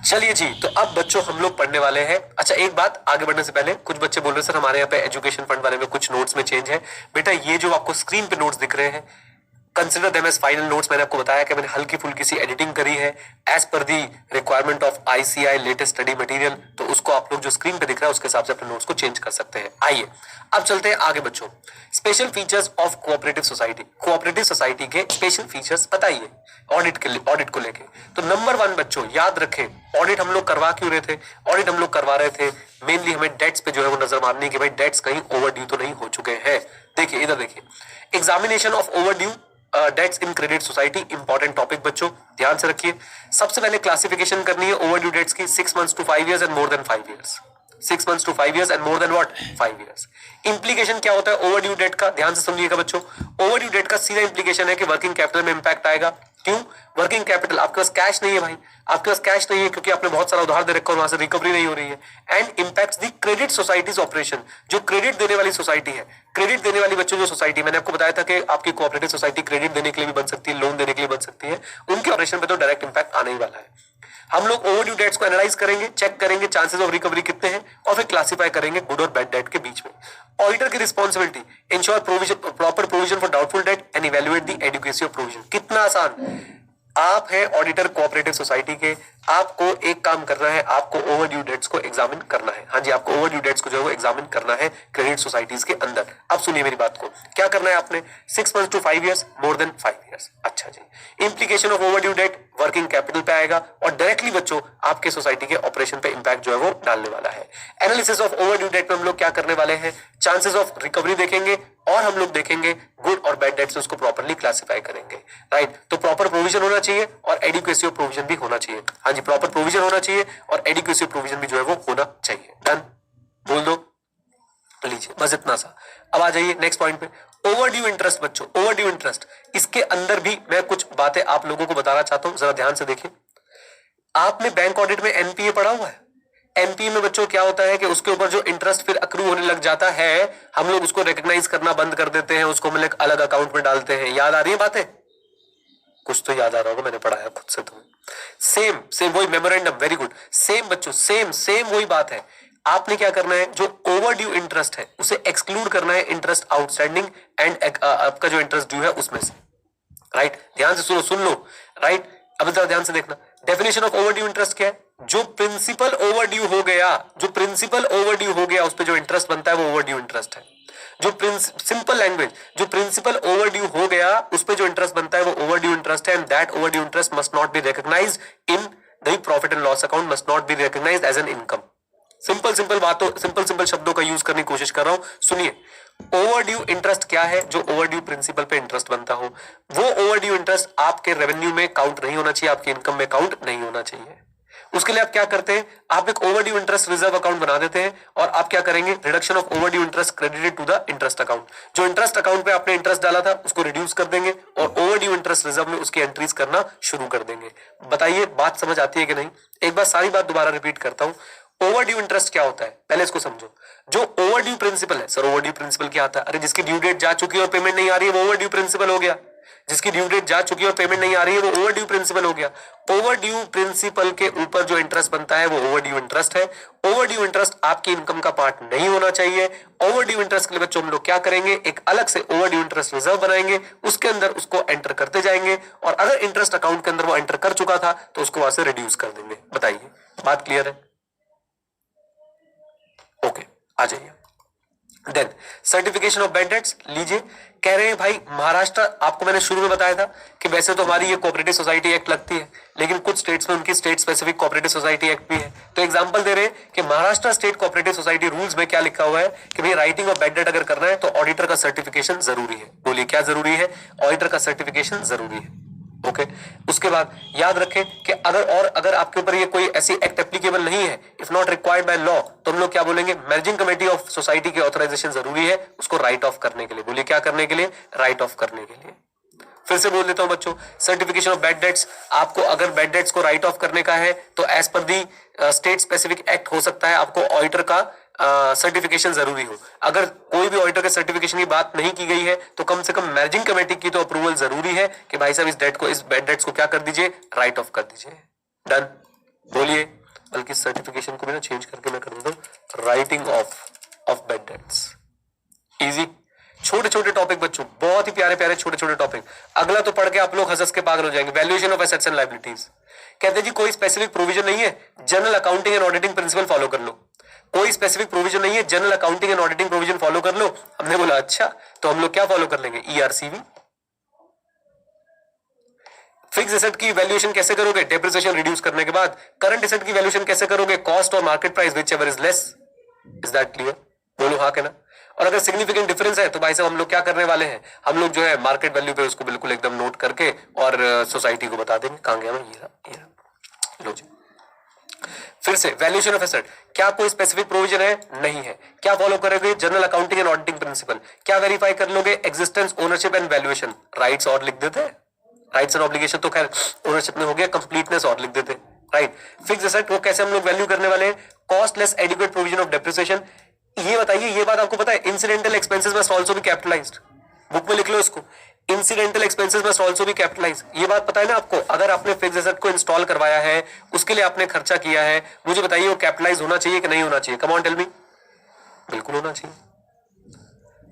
चलिए जी, तो अब बच्चों हम लोग पढ़ने वाले हैं। अच्छा एक बात आगे बढ़ने से पहले, कुछ बच्चे बोल रहे सर हमारे यहाँ पे एजुकेशन फंड वाले में कुछ नोट्स में चेंज है। बेटा ये जो आपको स्क्रीन पे नोट्स दिख रहे हैं, consider them as final notes. मैंने आपको बताया कि मैंने हल्की फुल्की सी एडिटिंग करी है as per the requirement of ICI latest study material, तो उसको आप लोग जो स्क्रीन पे दिख रहा है उसके हिसाब से अपने नोट्स को चेंज कर सकते हैं। आइए अब चलते हैं आगे बच्चों। Special features of cooperative society. Cooperative society के स्पेशल फीचर्स बताइए ऑडिट को लेके। तो नंबर 1 बच्चों याद रखें, ऑडिट हम लोग करवा क्यों रहे थे? ऑडिट हम लोग करवा रहे थे मेनली हमें डेट्स पे जो है वो नजर मारनी है कि भाई डेट्स कहीं ओवरड्यू तो नहीं हो चुके हैं। देखिए इधर देखिए, examination of overdue debts in credit society, important topic बच्चों, ध्यान से रखिए। सबसे पहले क्लासिफिकेशन करनी है ओवरड्यू डेट्स की, 6 months to 5 years and more than 5 years। 6 months to 5 years and more than what 5 years। Implication क्या होता है ओवर ड्यू डेट का, ध्यान से समझिएगा बच्चों। ओवर ड्यू डेट का सीधा इंप्लीकेशन है कि वर्किंग कैपिटल में इंपैक्ट आएगा। क्यों? वर्किंग कैपिटल, आपके पास कैश नहीं है भाई, आपके पास कैश नहीं है क्योंकि आपने बहुत सारा उधार दे रखा है, वहां से रिकवरी नहीं हो रही है। And impacts the credit societies operation, जो क्रेडिट देने वाली सोसाइटी है, क्रेडिट देने वाली बच्चों जो सोसाइटी, मैंने आपको बताया था कि आपकी कोऑपरेटिव सोसाइटी क्रेडिट देने के लिए भी बन सकती है, लोन देने के लिए बन सकती है, उनके ऑपरेशन पे तो डायरेक्ट इंपैक्ट आने ही वाला है। हम लोग ओवरड्यू डेट्स को एनालाइज करेंगे, चेक करेंगे चांसेस ऑफ रिकवरी कितने हैं और फिर क्लासिफाई करेंगे गुड और बैड डेट के बीच में। ऑडिटर की responsibility, ensure provision, proper provision for doubtful debt and evaluate the adequacy of provision. कितना आसान। आप है ऑडिटर कोऑपरेटिव सोसाइटी के, आपको एक काम करना है, आपको ओवरड्यू डेट्स को एग्जामिन करना है। हाँ जी, आपको ओवरड्यू डेट्स को जो है वो एग्जामिन करना है क्रेडिट सोसाइटीज के अंदर। अब सुनिए मेरी बात को, क्या करना है आपने, 6 months to 5 years, more than 5 years। अच्छा जी, implication of overdue debt working capital पे आएगा और डायरेक्टली बच्चों आपके सोसाइटी के ऑपरेशन पे इंपैक्ट जो है वो डालने वाला है। एनालिसिस ऑफ ओवरड्यू डेट में हम लोग क्या करने वाले हैं, चांसेस ऑफ रिकवरी देखेंगे और हम लोग देखेंगे गुड और बैड डेट्स, उसको प्रॉपर्ली क्लासिफाई करेंगे। राइट, तो प्रॉपर प्रोविजन होना चाहिए और एडिक्वेसी ऑफ प्रोविजन भी होना चाहिए। हाँ जी, प्रॉपर प्रोविजन होना चाहिए और एडिक्वेसी ऑफ प्रोविजन भी जो है वो होना चाहिए। डन, बोल दो, लीजिए बस इतना सा। अब आ जाइए नेक्स्ट पॉइंट पे, ओवरड्यू इंटरेस्ट बच्चों। ओवरड्यू इंटरेस्ट, इसके अंदर भी मैं कुछ बातें आप लोगों को बताना चाहता हूं, जरा ध्यान से देखिए। आपने बैंक ऑडिट में एनपीए पढ़ा हुआ है। एनपीए में बच्चों क्या होता है कि उसके ऊपर जो इंटरेस्ट फिर अक्रू होने लग जाता है, हम लोग उसको रिकॉग्नाइज करना बंद कर देते हैं, उसको हम एक अलग अकाउंट में डालते हैं। याद आ रही है बातें? कुछ तो याद आ रहा होगा, मैंने पढ़ाया खुद से। तुम्हें सेम सेम वही मेमोरेंडम, वेरी गुड, सेम बच्चों, सेम सेम वही बात है। आपने क्या करना है, जो ओवरड्यू इंटरेस्ट है उसे एक्सक्लूड करना है इंटरेस्ट आउटस्टैंडिंग एंड आपका जो इंटरेस्ट ड्यू है उसमें से। राइट, ध्यान से सुनो, सुन लो। राइट, अब जरा ध्यान से देखना, डेफिनेशन ऑफ ओवरड्यू इंटरेस्ट क्या है, जो प्रिंसिपल ओवरड्यू हो गया, जो प्रिंसिपल ओवरड्यू हो गया उस पर जो इंटरेस्ट बनता है वो ओवरड्यू इंटरेस्ट है। जो सिंपल लैंग्वेज, जो प्रिंसिपल ओवरड्यू हो गया उस पे जो इंटरेस्ट बनता है वो ओवरड्यू इंटरेस्ट है। And that overdue interest must not be recognised in the profit and loss account, must not be recognised as an income. Simple simple बातों, सिंपल सिंपल शब्दों का यूज करने की कोशिश कर रहा हूं। सुनिए, ओवरड्यू इंटरेस्ट क्या है, जो ओवरड्यू प्रिंसिपल पे इंटरेस्ट बनता हो, वो ओवरड्यू इंटरेस्ट आपके रेवेन्यू में काउंट नहीं होना चाहिए, आपकी इनकम में काउंट नहीं होना चाहिए। उसके लिए आप क्या करते हैं, आप एक ओवरड्यू इंटरेस्ट रिजर्व अकाउंट बना देते हैं और आप क्या करेंगे, reduction of overdue interest credited to the interest account. जो इंटरेस्ट अकाउंट पे आपने इंटरेस्ट डाला था उसको रिड्यूस कर देंगे और ओवरड्यू इंटरेस्ट रिजर्व में उसकी एंट्रीज करना शुरू कर देंगे। बताइए बात समझ आती है कि नहीं? एक बार सारी बात दोबारा रिपीट करता हूं। ओवरड्यू इंटरेस्ट क्या होता है पहले इसको समझो। जो ओवरड्यू प्रिंसिपल है, सर ओवरड्यू प्रिंसिपल क्या आता है? अरे जिसकी ड्यू डेट जा चुकी है और पेमेंट नहीं आ रही है वो ओवरड्यू प्रिंसिपल हो गया। जिसकी ड्यू डेट जा चुकी है और पेमेंट नहीं आ रही है वो ओवरड्यू प्रिंसिपल हो गया। ओवरड्यू प्रिंसिपल के ऊपर जो इंटरेस्ट बनता है वो ओवरड्यू इंटरेस्ट है। ओवरड्यू इंटरेस्ट आपकी इनकम का पार्ट नहीं होना चाहिए। ओवरड्यू इंटरेस्ट के लिए बच्चों हम लोग क्या करेंगे, एक अलग से ओवरड्यू इंटरेस्ट रिजर्व बनाएंगे, उसके अंदर उसको एंटर करते जाएंगे और अगर इंटरेस्ट अकाउंट के अंदर वो एंटर कर चुका था तो उसको वहां से रिड्यूस कर देंगे। बताइए बात क्लियर है? ओके, आ जाइए। Then certification of bad debts लीजिए। कह रहे हैं भाई महाराष्ट्र, आपको मैंने शुरू में बताया था कि वैसे तो हमारी ये कोऑपरेटिव सोसाइटी एक्ट लगती है, लेकिन कुछ स्टेट्स में उनकी state specific cooperative society act भी है। तो एग्जांपल दे रहे हैं कि Maharashtra state cooperative society rules में क्या लिखा हुआ है कि भाई राइटिंग ऑफ बैड डेट अगर करना है तो ऑडिटर का सर्टिफिकेशन जरूरी है। बोलिए क्या जरूरी है? ऑडिटर का सर्टिफिकेशन जरूरी है। ओके, उसके बाद याद रखें कि अगर आपके ऊपर ये कोई ऐसी एक्ट एप्लीकेबल नहीं है, if not required by law, तो हम लोग क्या बोलेंगे, मैनेजिंग कमेटी ऑफ सोसाइटी की ऑथराइजेशन जरूरी है उसको राइट ऑफ करने के लिए। बोलिए क्या करने के लिए? राइट ऑफ करने के लिए। फिर से बोल देता हूं बच्चों, सर्टिफिकेशन ऑफ बैड डेट्स, आपको अगर बैड डेट्स को राइट ऑफ करने का है तो एज पर दी स्टेट स्पेसिफिक एक्ट हो सकता है आपको ऑडिटर का सर्टिफिकेशन जरूरी हो। अगर कोई भी ऑडिटर के सर्टिफिकेशन की बात नहीं की गई है तो कम से कम मैनेजिंग कमेटी की तो अप्रूवल जरूरी है कि भाई साहब इस बैड डेट्स को क्या कर दीजिए, राइट ऑफ कर दीजिए। डन, बोलिए। बल्कि सर्टिफिकेशन को भी ना चेंज करके मैं कर देता हूं writing of bad dates. Easy, छोटे छोटे टॉपिक बच्चों, बहुत ही प्यारे प्यारे छोटे छोटे टॉपिक। अगला तो पढ़ के आप लोग हंस के पागल हो जाएंगे, valuation of assets and liabilities. कहते जी कोई स्पेसिफिक प्रोविजन नहीं है, general accounting and auditing principle follow कर लो। कोई स्पेसिफिक प्रोविजन नहीं है, general accounting and auditing provision follow कर लो। हमने बोला अच्छा, तो हम लोग क्या फॉलो कर लेंगे? ईआरसीवी। फिक्स एसेट की वैल्यूएशन कैसे करोगे? डेप्रिसिएशन रिड्यूस करने के बाद। करंट एसेट की वैल्यूएशन कैसे करोगे? कॉस्ट और market price which ever is less. Is that clear? बोलो हाँ के ना। और अगर सिग्निफिकेंट डिफरेंस है तो भाई साहब हम लोग क्या करने वाले हैं, हम लोग जो है मार्केट वैल्यू पे उसको बिल्कुल एकदम नोट करके और सोसाइटी को बता देंगे। कहां गया मैं? ये लो जी। फिर से वैल्यूएशन ऑफ एसेट, क्या कोई स्पेसिफिक प्रोविजन है? नहीं है। क्या फॉलो करोगे? General accounting and auditing principle. क्या वेरीफाई कर लोगे? Existence, ownership and valuation. Rights और लिख देते, राइट्स एंड ऑब्लिगेशन तो खैर ओनरशिप में हो गया, कंप्लीटनेस और लिख देते, राइट। फिक्स एसेट वो कैसे हम लोग वैल्यू करने वाले हैं? Cost less adequate provision of depreciation. ये बताइए, ये बात आपको पता है, incidental expenses must also be capitalised. Book में लिख लो इसको, incidental expenses must also be capitalised. ये बात पता है ना आपको? अगर आपने फिक्स एसेट को इंस्टॉल करवाया है, उसके लिए आपने खर्चा किया है, मुझे बताइए वो कैपिटलाइज होना चाहिए कि नहीं होना चाहिए? Come on tell me. बिल्कुल होना चाहिए।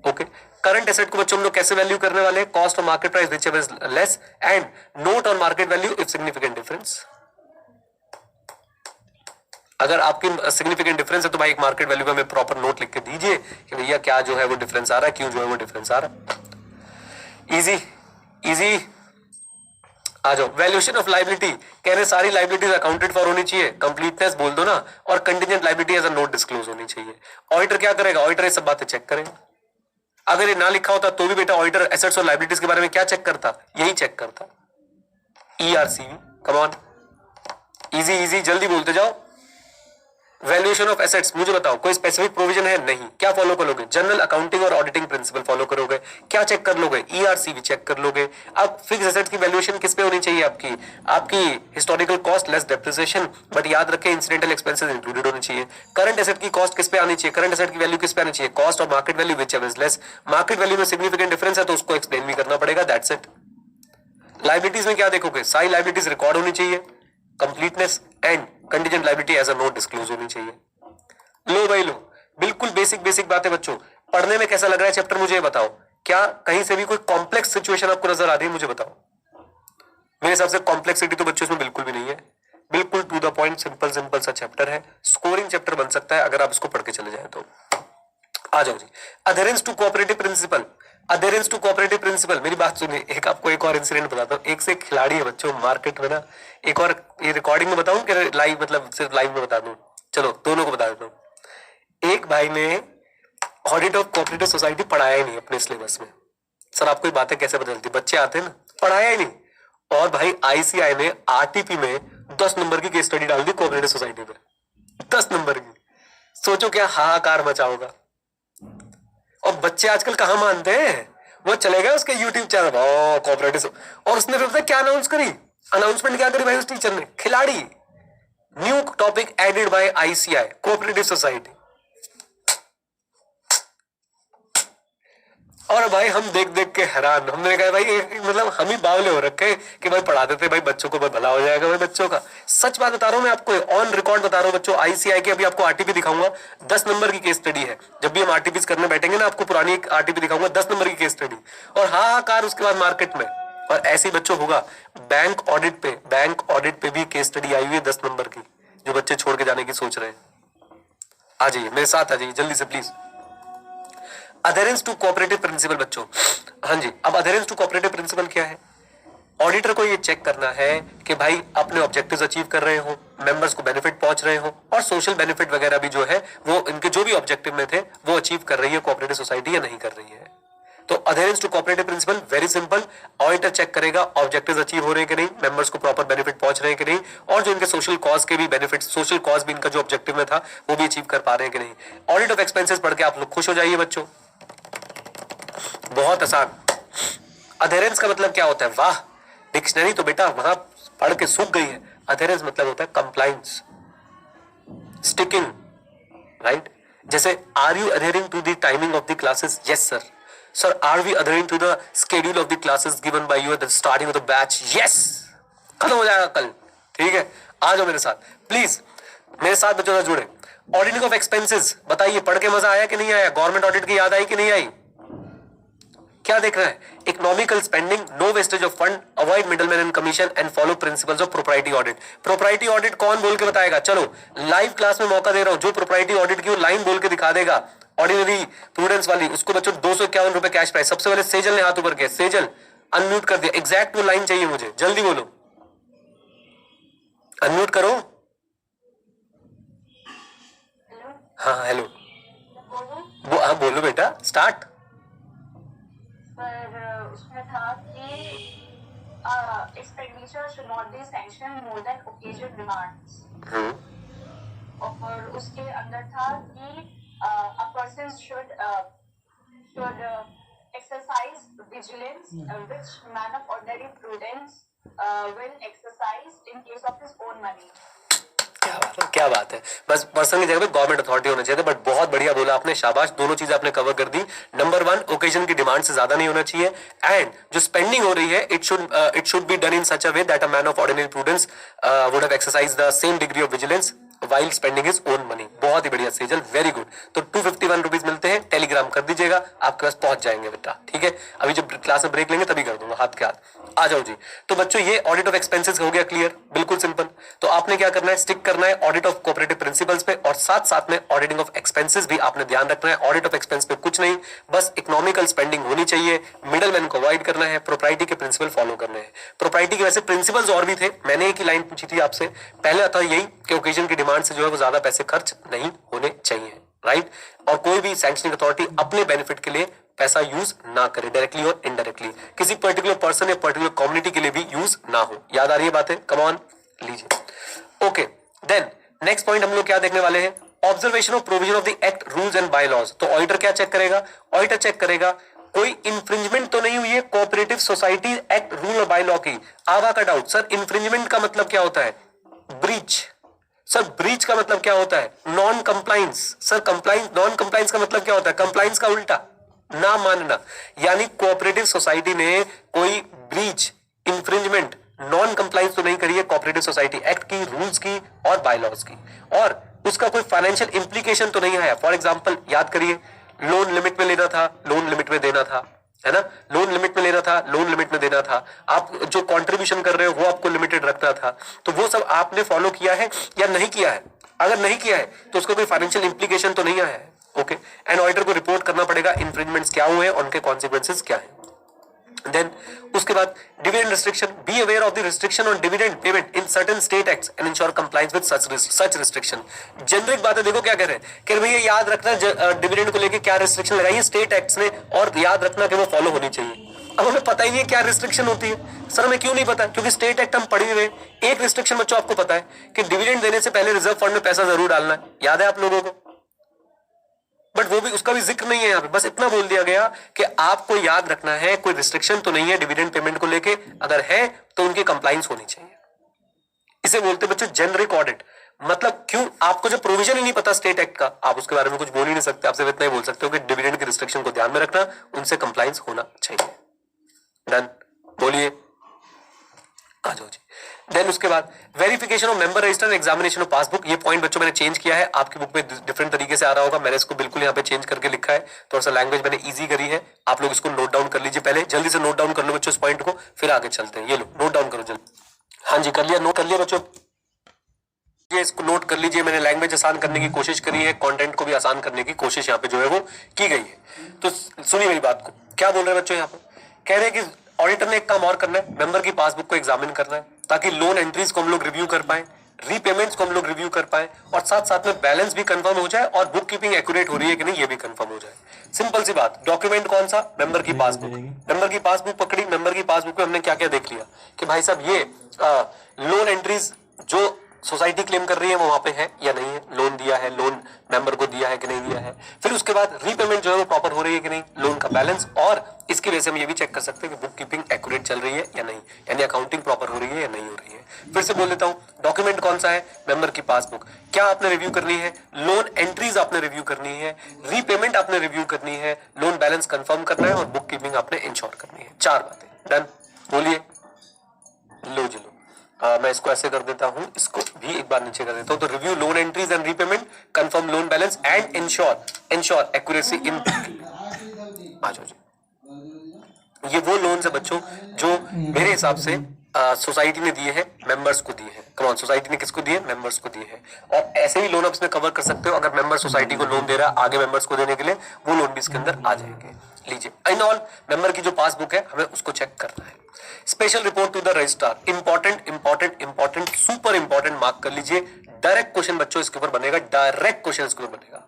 ओके, करंट एसेट को बच्चों हम लोग कैसे वैल्यू करने वाले हैं? Cost of market price whichever is less and note on market value if significant difference. अगर आपकी सिग्निफिकेंट डिफरेंस है तो भाई एक मार्केट वैल्यू का हमें प्रॉपर नोट लिख के दीजिए कि भैया क्या जो है वो डिफरेंस आ रहा है, क्यों जो है वो डिफरेंस आ रहा है। Easy easy. आ जाओ, वैल्यूएशन ऑफ लायबिलिटी, कह रहे सारी लायबिलिटीज अकाउंटेड फॉर होनी चाहिए, कंप्लीटनेस बोल दो ना, और contingent liability as a note disclose होनी चाहिए। ऑडिटर क्या करेगा? ऑडिटर ये सब बातें चेक करेगा। अगर ये ना लिखा होता तो भी बेटा ऑडिटर एसेट्स और लायबिलिटीज के बारे में क्या चेक करता? यही चेक करता, ERCV। Come on, easy easy, जल्दी बोलते जाओ। वैल्यूएशन ऑफ एसेट्स, मुझे बताओ कोई स्पेसिफिक प्रोविजन है? नहीं। क्या फॉलो करोगे? जनरल अकाउंटिंग और ऑडिटिंग प्रिंसिपल फॉलो करोगे। क्या चेक कर लोगे? ERCV चेक कर लोगे। अब फिक्स एसेट्स की वैल्यूएशन किस पे होनी चाहिए? आपकी historical cost less depreciation, but याद रखें इंसिडेंटल एक्सपेंसेस इंक्लूडेड होनी चाहिए। करंट एसेट की कॉस्ट किस पे आनी चाहिए? करंट एसेट की वैल्यू किस पे आनी चाहिए? कॉस्ट और market value whichever is less. Market value में सिग्निफिकेंट डिफरेंस है तो उसको एक्सप्लेन भी करना पड़ेगा, दैट्स इट। लायबिलिटीज में क्या देखोगे? सारी लायबिलिटीज रिकॉर्ड होनी चाहिए, completeness and contingent liability as a note disclose होनी चाहिए। लो भाई लो, बिल्कुल बेसिक बेसिक बातें बच्चों। पढ़ने में कैसा लग रहा है चैप्टर मुझे ये बताओ। क्या कहीं से भी कोई कॉम्प्लेक्स सिचुएशन आपको नजर आ रही है? मुझे बताओ। मेरे हिसाब से कॉम्प्लेक्सिटी तो बच्चों इसमें बिल्कुल भी नहीं है, बिल्कुल to the point, simple simple सा चैप्टर है। स्कोरिंग चैप्टर बन सकता है अगर आप इसको पढ़ के चले जाए तो। आ जाओ जी, adherence to cooperative principle. Adherence to cooperative principle, मेरी बात सुनिए, एक आपको एक और इंसिडेंट बताता हूँ। एक से एक खिलाड़ी है बच्चों मार्केट में ना, एक और ये रिकॉर्डिंग में बताऊं कि लाइव, मतलब सिर्फ लाइव में बता दूं? चलो दोनों को बता देता हूँ। एक भाई ने ऑडिट ऑफ कोऑपरेटिव सोसाइटी पढ़ाया ही नहीं अपने सिलेबस में। सर आपको ये बातें कैसे बदलती, बच्चे आते हैं ना, पढ़ाया ही नहीं। और भाई ICI ने RTP में 10 नंबर की केस स्टडी डाल दी कोऑपरेटिव सोसाइटी में, 10 नंबर की। सोचो क्या हाहाकार मचा होगा। और बच्चे आजकल कहाँ मानते हैं, वो चले गए उसके YouTube चैनल कोऑपरेटिव, और उसने फिर क्या अनाउंस करी, अनाउंसमेंट क्या करी भाई उस टीचर ने? खिलाड़ी, new topic added by ICI cooperative society. और भाई हम देख देख के हैरान, हमने कहा भाई मतलब हम ही बावले हो रखे कि भाई पढ़ा देते भाई बच्चों को, भला हो जाएगा भाई बच्चों का। सच बात बता रहा हूं मैं आपको, ऑन रिकॉर्ड बता रहा हूं बच्चों। ICI की अभी आपको RTP दिखाऊंगा, 10 नंबर की केस स्टडी है। जब भी हम RTPs करने बैठेंगे ना, आपको पुरानी एक RTP दिखाऊंगा, 10 नंबर की केस स्टडी, और हाहाकार उसके बाद मार्केट में। और ऐसे ही बच्चों होगा बैंक ऑडिट पे भी केस स्टडी आई हुई है 10 नंबर की, जो बच्चे छोड़ के जाने की सोच रहे हैं। आ जाइए मेरे साथ, आ जाइए जल्दी से please. Adherence to cooperative principle बच्चों, हाँ जी। अब अधेरेंस टू कोऑपरेटिव प्रिंसिपल क्या है? ऑडिटर को ये चेक करना है कि भाई अपने ऑब्जेक्टिव्स अचीव कर रहे हो, मेंबर्स को बेनिफिट पहुंच रहे हो, और सोशल बेनिफिट वगैरह भी जो है वो इनके जो भी ऑब्जेक्टिव में थे वो अचीव कर रही है कोऑपरेटिव सोसाइटी या नहीं कर रही है। तो adherence to cooperative principle very simple, auditor check करेगा ऑब्जेक्टिव्स अचीव हो रहे हैं कि नहीं, मेंबर्स को प्रॉपर बेनिफिट पहुंच रहे हैं कि नहीं, और जो इनके सोशल कॉज के भी बेनिफिट, सोशल कॉज भी इनका जो ऑब्जेक्टिव में था वो भी अचीव कर पा रहे हैं कि नहीं। ऑडिट ऑफ एक्सपेंसेस पढ़ के आप लोग खुश हो जाइए बच्चों, बहुत आसान। अधेरेंस का मतलब क्या होता है? वाह, डिक्शनरी तो बेटा वहां पढ़ के सूख गई है। अधेरेंस मतलब होता है कंप्लायंस, स्टिकिंग, राइट। जैसे are you adhering to the timing of the classes? Yes sir. Sir are we adhering to the schedule of the classes given by you at the starting of the batch? Yes. खत्म हो जाएगा कल, ठीक है। आ जाओ मेरे साथ प्लीज, मेरे साथ बच्चों से जुड़े। ऑडिटिंग ऑफ एक्सपेंसेस बताइए, पढ़ के मजा आया कि नहीं आया? गवर्नमेंट ऑडिट की याद आई कि नहीं आई? क्या देख रहा है? Economical spending, no wastage of fund, avoid middleman and commission and follow principles of propriety audit. Propriety audit कौन बोल के बताएगा? चलो लाइव क्लास में मौका दे रहा हूं, जो प्रोप्राइटी ऑडिट की वो लाइन बोल के दिखा देगा, ऑर्डिनरी प्रूडेंस वाली, उसको बच्चों 251 रुपए कैश प्राइस। सबसे पहले सेजल ने हाथ ऊपर किया, सेजल अनम्यूट कर दिया, एग्जैक्ट वो लाइन चाहिए मुझे, जल्दी बोलो, अनम्यूट करो। हाँ हेलो, वो हाँ बोलो बेटा, स्टार्ट। पर उसमें था कि expenditure should not be sanctioned more than occasion demands. और उसके अंदर था कि a person should exercise vigilance, which man of ordinary prudence will exercise in case of his own money. क्या बात है, क्या बात है। बस पर्सन की जगह पे गवर्नमेंट अथॉरिटी होना चाहिए था, बट बहुत बढ़िया बोला आपने, शाबाश। दोनों चीजें आपने कवर कर दी। नंबर 1, ओकेजन की डिमांड से ज्यादा नहीं होना चाहिए, एंड जो स्पेंडिंग हो रही है it should be done in such a way that a man of ordinary prudence would have exercise the same degree of vigilance while spending his own money. बहुत ही बढ़िया सेजल, वेरी गुड। तो 251 रुपीज मिलते हैं, टेलीग्राम कर दीजिएगा, आपके पास पहुंच जाएंगे बेटा, ठीक है। अभी जब क्लास में ब्रेक लेंगे तभी कर दूंगा, हाथ के हाथ। आ जाओ जी। तो बच्चों ये ऑडिट ऑफ एक्सपेंसेस हो गया क्लियर, बिल्कुल सिंपल। तो आपने क्या करना है, स्टिक करना है ऑडिट ऑफ कोऑपरेटिव प्रिंसिपल्स पे, और साथ साथ में ऑडिटिंग ऑफ एक्सपेंसेस भी आपने ध्यान रखना है। ऑडिट ऑफ एक्सपेंस पे कुछ नहीं, बस इकोनॉमिकल स्पेंडिंग होनी चाहिए, मिडल मैन को अवॉइड करना है, प्रोप्राइटी के प्रिंसिपल फॉलो करने हैं। प्रोप्राइटी के वैसे प्रिंसिपल्स और भी थे, मैंने एक ही लाइन पूछी थी आपसे, पहले था यही कि ओकेजन की डिमांड से जो है वो ज्यादा पैसे खर्च नहीं होने चाहिए, राइट। और कोई भी सैंक्शनिंग अथॉरिटी अपने बेनिफिट के लिए पैसा यूज ना करे, डायरेक्टली और इनडायरेक्टली, किसी पर्टिकुलर पर्सन या पर्टिकुलर कम्युनिटी के लिए भी यूज ना हो। याद आ रही है बातें? कम ऑन, लीजिए। ओके, देन नेक्स्ट पॉइंट हम लोग क्या देखने वाले हैं, observation of provision of the act, rules and by laws. तो ऑडिटर क्या चेक करेगा, ऑडिटर चेक करेगा कोई इंफ्रिंजमेंट तो नहीं हुई है कोऑपरेटिव सोसाइटी एक्ट, रूल और बाय लॉ की। आवा का डाउट, सर इंफ्रिंजमेंट का मतलब क्या होता है, ब्रीच। सर ब्रीच का मतलब क्या होता है, non compliance. Sir compliance, non compliance का मतलब क्या होता है, कंप्लाइंस का उल्टा, ना मानना। यानी कोऑपरेटिव सोसाइटी ने कोई ब्रीच, इंफ्रिंजमेंट, नॉन कंप्लाइंस तो नहीं करी है कोऑपरेटिव सोसाइटी एक्ट की, रूल्स की और बायलॉज की, और उसका कोई फाइनेंशियल इंप्लीकेशन तो नहीं आया। फॉर एग्जांपल याद करिए, लोन लिमिट में लेना था, लोन लिमिट में देना था, है ना, लोन लिमिट में लेना था, लोन लिमिट में देना था, आप जो कंट्रीब्यूशन कर रहे हो वो आपको लिमिटेड रखना था, तो वो सब आपने फॉलो किया है या नहीं किया है। अगर नहीं किया है तो उसका कोई फाइनेंशियल इंप्लीकेशन तो नहीं आया है, ओके। एंड ऑडिटर को रिपोर्ट करना पड़ेगा इंफ्रिंजमेंट्स क्या हुए हैं, उनके कॉन्सिक्वेंसेस क्या है। देन उसके बाद dividend restriction, be aware of the restriction on dividend payment in certain state acts and ensure compliance with such restriction. Generic बातें देखो क्या कह रहे हैं कि भैया याद रखना डिविडेंड को लेके क्या रिस्ट्रिक्शन लगाई है स्टेट एक्ट्स ने, और याद रखना कि वो फॉलो होनी चाहिए। अब हमें पता ही नहीं है क्या रिस्ट्रिक्शन होती है। सर हमें क्यों नहीं पता, क्योंकि स्टेट एक्ट हम पढ़े हुए। एक रिस्ट्रिक्शन बच्चों आपको पता है कि डिविडेंड देने से पहले रिजर्व फंड में पैसा जरूर डालना है, याद है आप लोगों को, बट वो भी, उसका भी जिक्र नहीं है यहाँ पे। बस इतना बोल दिया गया कि आपको याद रखना है कोई रिस्ट्रिक्शन तो नहीं है डिविडेंड पेमेंट को लेके, अगर है तो उनकी कंप्लाइंस होनी चाहिए। इसे बोलते बच्चों जेनरिक ऑडिट। मतलब क्यों, आपको जब प्रोविजन ही नहीं पता स्टेट एक्ट का, आप उसके बारे में कुछ बोल ही नहीं सकते। आप सिर्फ इतना ही बोल सकते हो कि डिविडेंड की रिस्ट्रिक्शन को ध्यान में रखना, उनसे कंप्लाइंस होना चाहिए। डन, बोलिए, आ जाओ जी। देन उसके बाद verification of member register, examination of passbook. ये पॉइंट बच्चों मैंने चेंज किया है, आपकी बुक में डिफरेंट तरीके से आ रहा होगा, मैंने इसको बिल्कुल यहाँ पे चेंज करके लिखा है, थोड़ा सा लैंग्वेज मैंने इजी करी है। आप लोग इसको नोट डाउन कर लीजिए, पहले जल्दी से नोट डाउन कर लो बच्चों इस पॉइंट को, फिर आगे चलते हैं। ये लो नोट डाउन करो जल्दी। हाँ जी कर लिया, नोट कर लिया बच्चों, ये इसको नोट कर लीजिए। मैंने लैंग्वेज आसान करने की कोशिश करी है, कंटेंट को भी आसान करने की कोशिश यहाँ पे जो है वो की गई है। तो सुनिए मेरी बात को, क्या बोल रहे हैं बच्चों यहाँ पे, कह रहे हैं कि ऑडिटर ने एक काम और करना है, मेंबर की पासबुक को एग्जामिन करना है, ताकि लोन एंट्रीज को हम लोग रिव्यू कर पाए, रीपेमेंट्स को हम लोग रिव्यू कर पाए, और साथ साथ में बैलेंस भी कंफर्म हो जाए और बुक कीपिंग एक्यूरेट हो रही है कि नहीं ये भी कंफर्म हो जाए। सिंपल सी बात, डॉक्यूमेंट कौन सा, मेंबर की पासबुक। मेंबर की पासबुक पकड़ी, मेंबर की पासबुक में हमने क्या क्या देख लिया कि भाई साहब ये लोन एंट्रीज जो सोसाइटी क्लेम कर रही है वो वहां पे है या नहीं है, लोन दिया है, लोन मेंबर को दिया है कि नहीं दिया है। फिर उसके बाद रीपेमेंट जो है वो प्रॉपर हो रही है कि नहीं, लोन का बैलेंस, और इसकी वजह से हम ये भी चेक कर सकते हैं कि बुक कीपिंग एक्यूरेट चल रही है या नहीं, यानी अकाउंटिंग प्रॉपर हो रही है या नहीं हो रही है। फिर से बोल देता हूँ, डॉक्यूमेंट कौन सा है, मेंबर की पासबुक। क्या आपने रिव्यू करनी है, लोन एंट्रीज आपने रिव्यू करनी है, रीपेमेंट आपने रिव्यू करनी है, लोन बैलेंस कंफर्म करना है और बुक कीपिंग आपने इंश्योर करनी है। 4 बातें, डन। बोलिए, लो जी लो। मैं इसको ऐसे कर देता हूं, इसको भी एक बार नीचे कर देता हूं। तो review loan entries and repayment, confirm loan balance and ensure accuracy in. आ जाओ जी। ये वो लोन है बच्चों जो मेरे हिसाब से सोसाइटी ने दिए हैं, मेंबर्स को दिए हैं। कौन, सोसाइटी ने किसको दिए, मेंबर्स को दिए हैं। और ऐसे ही लोन आप इसमें कवर कर सकते हो, अगर मेंबर सोसाइटी को लोन दे रहा है आगे मेंबर्स को देने के लिए, वो लोन भी इसके अंदर आ जाएंगे। लीजिए, इन ऑल मेंबर की जो पासबुक है हमें उसको चेक करना है। Special report to the registrar, important important important super important, mark कर लीजिए। डायरेक्ट क्वेश्चन बच्चों इसके ऊपर बनेगा, डायरेक्ट क्वेश्चन इसके ऊपर बनेगा,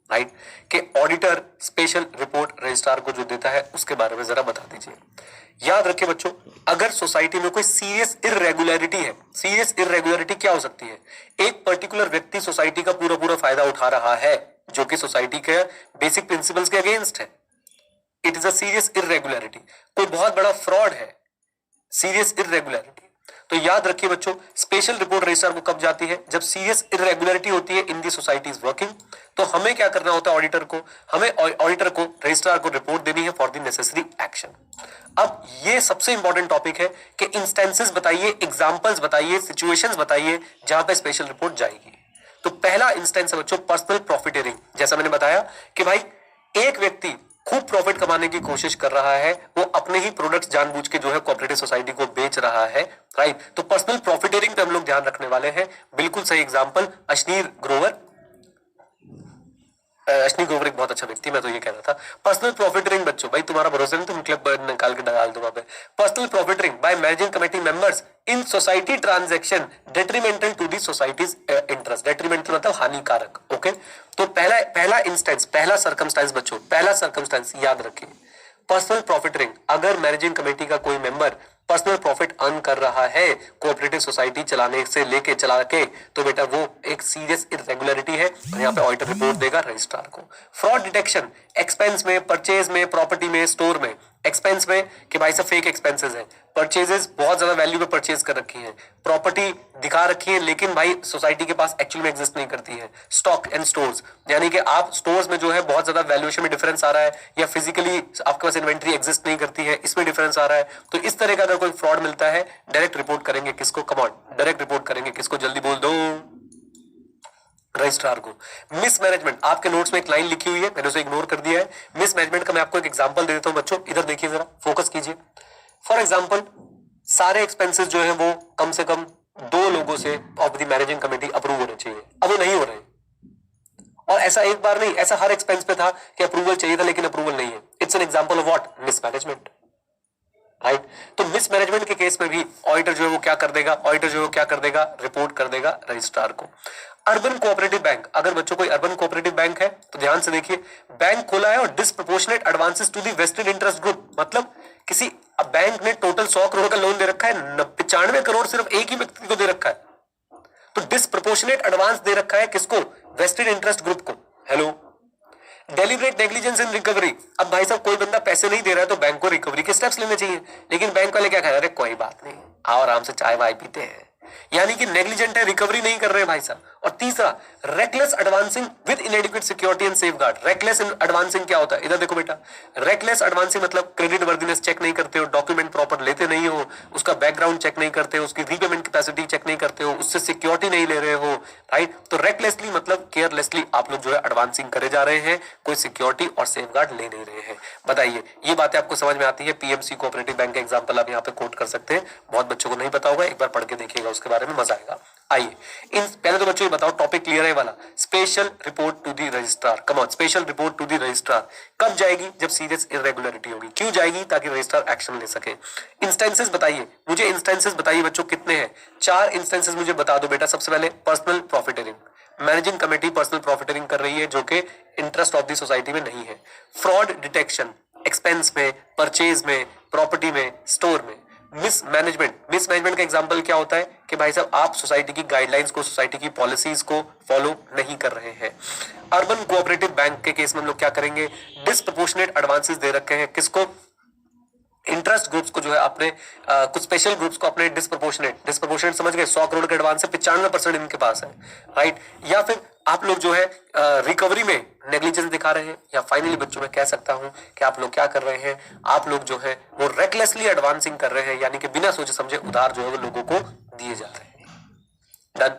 राइट। कि ऑडिटर स्पेशल रिपोर्ट रजिस्ट्रार को जो देता है उसके बारे में जरा बता दीजिए। याद रखिए बच्चों, अगर सोसाइटी में कोई सीरियस इर्रेगुलरिटी है, सीरियस इर्रेगुलरिटी क्या हो सकती है, एक पर्टिकुलर व्यक्ति सोसाइटी का पूरा पूरा फायदा उठा रहा है जो कि सोसाइटी के बेसिक प्रिंसिपल्स के अगेंस्ट है, इट इज अ सीरियस इर्रेगुलरिटी। कोई बहुत बड़ा फ्रॉड है, सीरियस इर्रेगुलरिटी। तो याद रखिए बच्चों, स्पेशल रिपोर्ट रजिस्ट्रार को कब जाती है, जब सीरियस इर्रेगुलरिटी होती है इन दी सोसाइटी इज वर्किंग। तो हमें क्या करना होता है, ऑडिटर को, हमें ऑडिटर को रजिस्ट्रार को रिपोर्ट देनी है फॉर द नेसेसरी एक्शन। अब ये सबसे इंपॉर्टेंट टॉपिक है कि इंस्टेंसेस बताइए, एग्जांपल्स बताइए, सिचुएशंस बताइए जहां पे स्पेशल रिपोर्ट जाएगी। तो पहला इंस्टेंस है बच्चों पर्सनल प्रॉफिटेरिंग। जैसा मैंने बताया कि भाई एक व्यक्ति खूब प्रॉफिट कमाने की कोशिश कर रहा है, वो अपने ही प्रोडक्ट्स जानबूझ के जो है कोऑपरेटिव सोसाइटी को बेच रहा है, राइट। तो पर्सनल प्रॉफिटेरिंग पे हम लोग ध्यान रखने वाले हैं। बिल्कुल सही एग्जांपल अश्नीर ग्रोवर। अश्नीर ग्रोवर एक बहुत अच्छा व्यक्ति, मैं तो ये कह रहा था। पर्सनल प्रॉफिटेरिंग बच्चों, भाई तुम्हारा भरोसा नहीं, तुम क्लब निकाल के डाल दो वहां पे। Personal profiteering by managing committee members in society transaction detrimental to the society's interest. Detrimental मतलब हानिकारक, ओके। तो पहला इंस्टेंस, पहला सर्कमस्टेंस बच्चों, पहला सर्कमस्टेंस याद रखिए, पर्सनल प्रॉफिटेरिंग। अगर मैनेजिंग कमेटी का कोई मेंबर पर्सनल प्रॉफिट अर्न कर रहा है कोऑपरेटिव सोसाइटी चलाने से लेके चला के, तो बेटा वो एक सीरियस इरेगुलरिटी है और यहाँ पे ऑडिटर रिपोर्ट देगा रजिस्ट्रार को। फ्रॉड डिटेक्शन, एक्सपेंस में, परचेज में, प्रॉपर्टी में, स्टोर में। एक्सपेंस में कि भाई सब फेक एक्सपेंसेस है, परचेजेस बहुत ज्यादा वैल्यू पे परचेज कर रखी है, प्रॉपर्टी दिखा रखी है लेकिन भाई सोसाइटी के पास एक्चुअली में एग्जिस्ट नहीं करती है। स्टॉक एंड स्टोर्स, यानी कि आप स्टोर्स में जो है बहुत ज्यादा वैल्यूएशन में डिफरेंस आ रहा है, या फिजिकली आपके पास इन्वेंट्री एग्जिस्ट नहीं करती है, इसमें डिफरेंस आ रहा है। तो इस तरह का अगर कोई फ्रॉड मिलता है, डायरेक्ट रिपोर्ट करेंगे किसको, कमॉन डायरेक्ट रिपोर्ट करेंगे किसको, जल्दी बोल दो, रजिस्ट्रार को। मिसमैनेजमेंट, आपके नोट्स में एक लाइन लिखी हुई है, मैंने उसे इग्नोर कर दिया है। मिसमैनेजमेंट का मैं आपको एक एग्जांपल दे देता हूं बच्चों, इधर देखिए जरा, फोकस कीजिए। फॉर एग्जांपल, सारे एक्सपेंसेस जो है वो कम से कम 2 लोगों से of the managing committee approve होने चाहिए, अब वो नहीं हो रहे। और ऐसा एक बार नहीं, ऐसा हर एक्सपेंस पे था कि अप्रूवल चाहिए था लेकिन अप्रूवल नहीं है। It's an example of what, mismanagement, right. तो मिसमैनेजमेंट के केस में भी ऑडिटर जो है वो क्या कर देगा, ऑडिटर जो है वो क्या कर देगा, रिपोर्ट कर देगा रजिस्ट्रार को। अर्बन कोऑपरेटिव बैंक, अगर बच्चों कोई अर्बन कोऑपरेटिव बैंक है तो ध्यान से देखिए, बैंक खोला है और disproportionate advances to the vested interest group, मतलब किसी बैंक ने टोटल 100 करोड़ का लोन दे रखा है, 95 करोड़ सिर्फ एक ही व्यक्ति को दे रखा है, तो डिस्प्रपोर्शनेट एडवांस दे रखा है किसको, वेस्टेड इंटरेस्ट ग्रुप को। हेलो, डेलिब्रेट नेग्लिजेंस इन रिकवरी, अब भाई साहब कोई बंदा पैसे नहीं दे रहा है तो बैंक को रिकवरी के स्टेप्स लेने चाहिए, लेकिन बैंक वाले क्या कह रहे हैं, कोई बात नहीं, आओ आराम से चाय वाय पीते हैं, यानी कि नेग्लिजेंट है, रिकवरी नहीं कर रहे हैं भाई साहब। और तीसरा, reckless advancing with इनएडिक्वेट security and safeguard. Reckless advancing क्या होता है, इधर देखो बेटा, रेकलेस एडवांसिंग मतलब क्रेडिट वर्दीनेस चेक नहीं करते हो, डॉक्यूमेंट प्रॉपर लेते नहीं हो, उसका बैकग्राउंड चेक नहीं करते हो, उसकी रीपेमेंट कैपेसिटी चेक नहीं करते हो, उससे सिक्योरिटी नहीं ले रहे हो, राइट। तो रेकलेसली मतलब केयरलेसली आप लोग जो है एडवांसिंग करे जा रहे हैं, कोई सिक्योरिटी और सेफगार्ड ले नहीं रहे हैं। बताइए, ये बातें आपको समझ में आती है। पीएमसी कोऑपरेटिव बैंक का एग्जांपल आप यहाँ पे कोट कर सकते हैं, बहुत बच्चों को नहीं पता होगा, एक बार पढ़ के देखिएगा, उसके बारे में मजा आएगा। आइए, इन पहले तो बच्चों ये बताओ, टॉपिक क्लियर है वाला, special report to the registrar. Come on, special report to the registrar कब जाएगी, जब सीरियस इरेगुलरिटी होगी। क्यों जाएगी, ताकि रजिस्ट्रार एक्शन ले सके। इंस्टेंसेस बताइए मुझे, इंस्टेंसेस बताइए बच्चों कितने हैं, 4 इंस्टेंसेस मुझे बता दो बेटा। सबसे पहले पर्सनल प्रॉफिटेरिंग, मैनेजिंग कमेटी पर्सनल प्रॉफिटेरिंग कर रही है जो कि इंटरेस्ट ऑफ द सोसाइटी में नहीं है। फ्रॉड डिटेक्शन, एक्सपेंस में, परचेज में, प्रॉपर्टी में, स्टोर में। मिसमैनेजमेंट का एग्जांपल क्या होता है कि भाई साहब आप सोसाइटी की गाइडलाइंस को, सोसाइटी की पॉलिसीज को फॉलो नहीं कर रहे हैं। अर्बन कोऑपरेटिव बैंक के केस में हम लोग क्या करेंगे, डिस्प्रपोर्शनेट एडवांसेस दे रखे हैं किसको, इंटरेस्ट ग्रुप्स को जो है अपने कुछ स्पेशल ग्रुप्स को अपने डिस्प्रपोर्शनेट समझ गए, 100 करोड़ के एडवांस से 95% इनके पास है, राइट। या फिर आप लोग जो है रिकवरी में नेग्लिजेंस दिखा रहे हैं, या फाइनली बच्चों में कह सकता हूं कि आप लोग क्या कर रहे हैं, आप लोग जो है वो रेकलेसली एडवांसिंग कर रहे हैं, यानी कि बिना सोचे समझे उधार जो है वो लोगों को दिए जा रहे हैं। डन,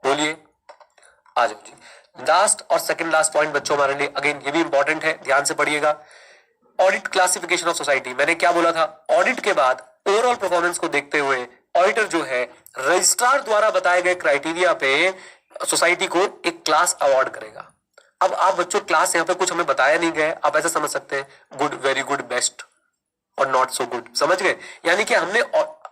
बोलिए, आ जाओ जी। लास्ट और सेकंड लास्ट पॉइंट बच्चों हमारे लिए, अगेन ये भी इंपॉर्टेंट है, ध्यान से पढ़िएगा। ऑडिट क्लासिफिकेशन ऑफ सोसाइटी, मैंने क्या बोला था, ऑडिट के बाद ओवरऑल परफॉर्मेंस को देखते हुए ऑडिटर जो है रजिस्ट्रार द्वारा बताए गए क्राइटेरिया पे सोसाइटी को एक क्लास अवार्ड करेगा। अब आप बच्चों क्लास यहाँ पे कुछ हमें बताया नहीं गया, आप ऐसा समझ सकते हैं, गुड, वेरी गुड, बेस्ट और नॉट सो गुड, समझ गए। यानी कि हमने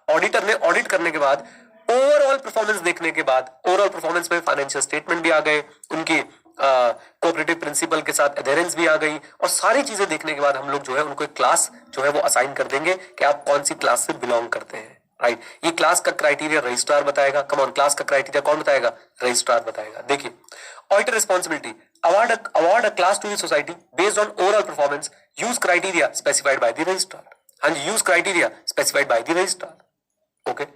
ऑडिटर ने ऑडिट करने के बाद ओवरऑल परफॉर्मेंस देखने के बाद, ओवरऑल परफॉर्मेंस में फाइनेंशियल स्टेटमेंट भी आ गए, उनकी कोऑपरेटिव प्रिंसिपल के साथ एडहेरेंस भी आ गई, और सारी चीजें देखने के बाद हम लोग जो है उनको एक क्लास जो है वो असाइन कर देंगे कि आप कौन सी क्लास से बिलोंग करते हैं, राइट। ये क्लास का क्राइटेरिया रजिस्ट्रार बताएगा। कम ऑन, क्लास का क्राइटेरिया कौन बताएगा? रजिस्ट्रार बताएगा। देखिए, auditor responsibility, award a class to the society based on overall performance, use criteria specified by the registrar। हाँ जी, use criteria specified by the registrar। Okay.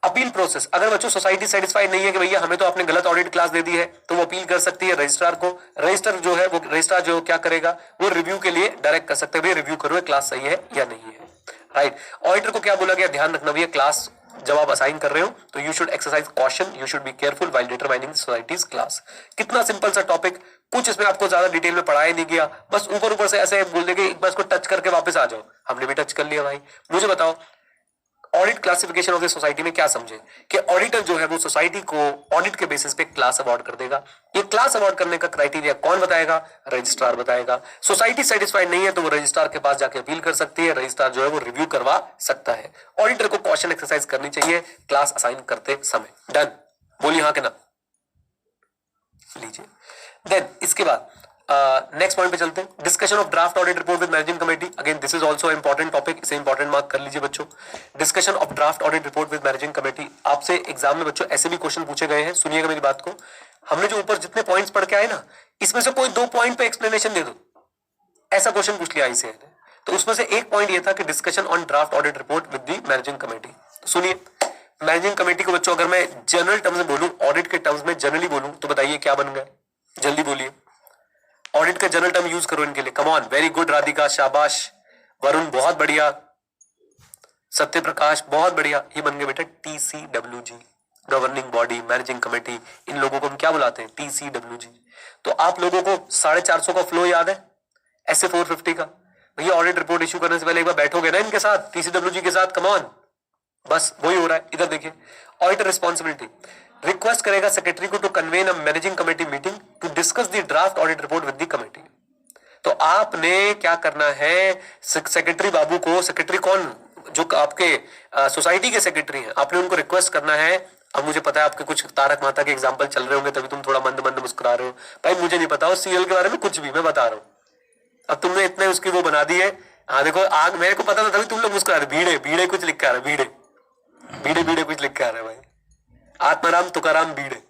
Appeal process, अगर बच्चों सोसाइटी सेटिस्फाइड नहीं है कि भैया हमें तो आपने गलत ऑडिट क्लास दे दी है, तो वो अपील कर सकती है रजिस्ट्रार को। रजिस्टर जो है वो रजिस्ट्रार जो क्या करेगा, वो रिव्यू के लिए डायरेक्ट कर सकते हैं, भैया रिव्यू करो क्लास सही है या नहीं है, राइट। ऑडिटर को क्या बोला गया, ध्यान रखना भैया, क्लास जब आप असाइन कर रहे हो तो you should exercise caution, you should be careful while determining societies class. कितना सिंपल सा टॉपिक, कुछ इसमें आपको ज्यादा डिटेल में पढ़ाया नहीं गया, बस ऊपर ऊपर से ऐसे बोल देंगे एक बार इसको टच करके वापस आ जाओ। हमने भी टच कर लिया भाई। मुझे बताओ audit classification of the society में क्या समझे कि ऑडिटर जो है वो सोसाइटी को ऑडिट के बेसिस पे क्लास अवार्ड कर देगा। ये क्लास अवार्ड करने का क्राइटेरिया कौन बताएगा? रजिस्ट्रार बताएगा। सोसाइटी सेटिस्फाइड नहीं है तो वो रजिस्ट्रार के पास जाके अपील कर सकती है, रजिस्ट्रार जो है वो रिव्यू करवा सकता है। ऑडिटर को कॉशन एक्सरसाइज करनी चाहिए क्लास असाइन करते समय। डन, बोलिए हाँ के ना। लीजिए, देन इसके बाद नेक्स्ट पॉइंट पे चलते हैं। Discussion of draft audit report with managing committee. Again this is also important topic, इसे इंपॉर्टेंट मार्क कर लीजिए बच्चों। Discussion of draft audit report with managing committee. आपसे एग्जाम में बच्चों ऐसे भी क्वेश्चन पूछे गए हैं, सुनिएगा मेरी बात को। हमने जो ऊपर जितने पॉइंट्स पढ़ के आए ना, इसमें से कोई 2 पॉइंट पे एक्सप्लेनेशन दे दो, ऐसा क्वेश्चन पूछ लिया ICAI ने। तो उसमें से एक पॉइंट ये था कि discussion on draft audit report with the managing committee. तो सुनिए, मैनेजिंग कमेटी को बच्चों अगर मैं जनरल टर्म्स में बोलूं, ऑडिट के टर्म्स में जनरली बोलूं, तो बताइए क्या बन गए, जल्दी बोलिए। ऑडिट का जनरल टर्म यूज करो इनके लिए। Come on, very good Radhika, शाबाश। वरुण बहुत बढ़िया, सत्य प्रकाश बहुत बढ़िया। ये बन गए बेटा TCWG, governing body, managing committee. इन लोगों को हम क्या बुलाते हैं? TCWG। तो आप लोगों को 450 का फ्लो याद है ऐसे 450 का? भैया ऑडिट रिपोर्ट इश्यू करने से पहले एक बार बैठोगे ना इनके साथ, TCWG के साथ। कम ऑन, बस वही हो रहा है। इधर देखिए, ऑडिटर रिस्पॉन्सिबिलिटी, रिक्वेस्ट करेगा सेक्रेटरी को to convene a managing committee meeting to discuss the draft audit report with the committee. तो आपने क्या करना है, सेक्रेटरी बाबू को, सेक्रेटरी कौन, जो आपके सोसाइटी के सेक्रेटरी हैं, आपने उनको रिक्वेस्ट करना है। अब मुझे पता है आपके कुछ तारक मेहता के एग्जाम्पल चल रहे होंगे, तभी तुम थोड़ा मंद मंद मुस्कुरा रहे हो। भाई मुझे नहीं पता उस सीरियल के बारे में कुछ भी, मैं बता रहा हूँ। अब तुमने इतने उसकी वो बना दी है। हाँ देखो, आग मेरे को पता था तभी तुम लोग मुस्कुरा रहे। भीड़े भीड़े कुछ लिख के आ रहा है, भीड़े भीड़े भीड़े कुछ लिख के आ रहा है भाई। आत्माराम तुकाराम भीड़े,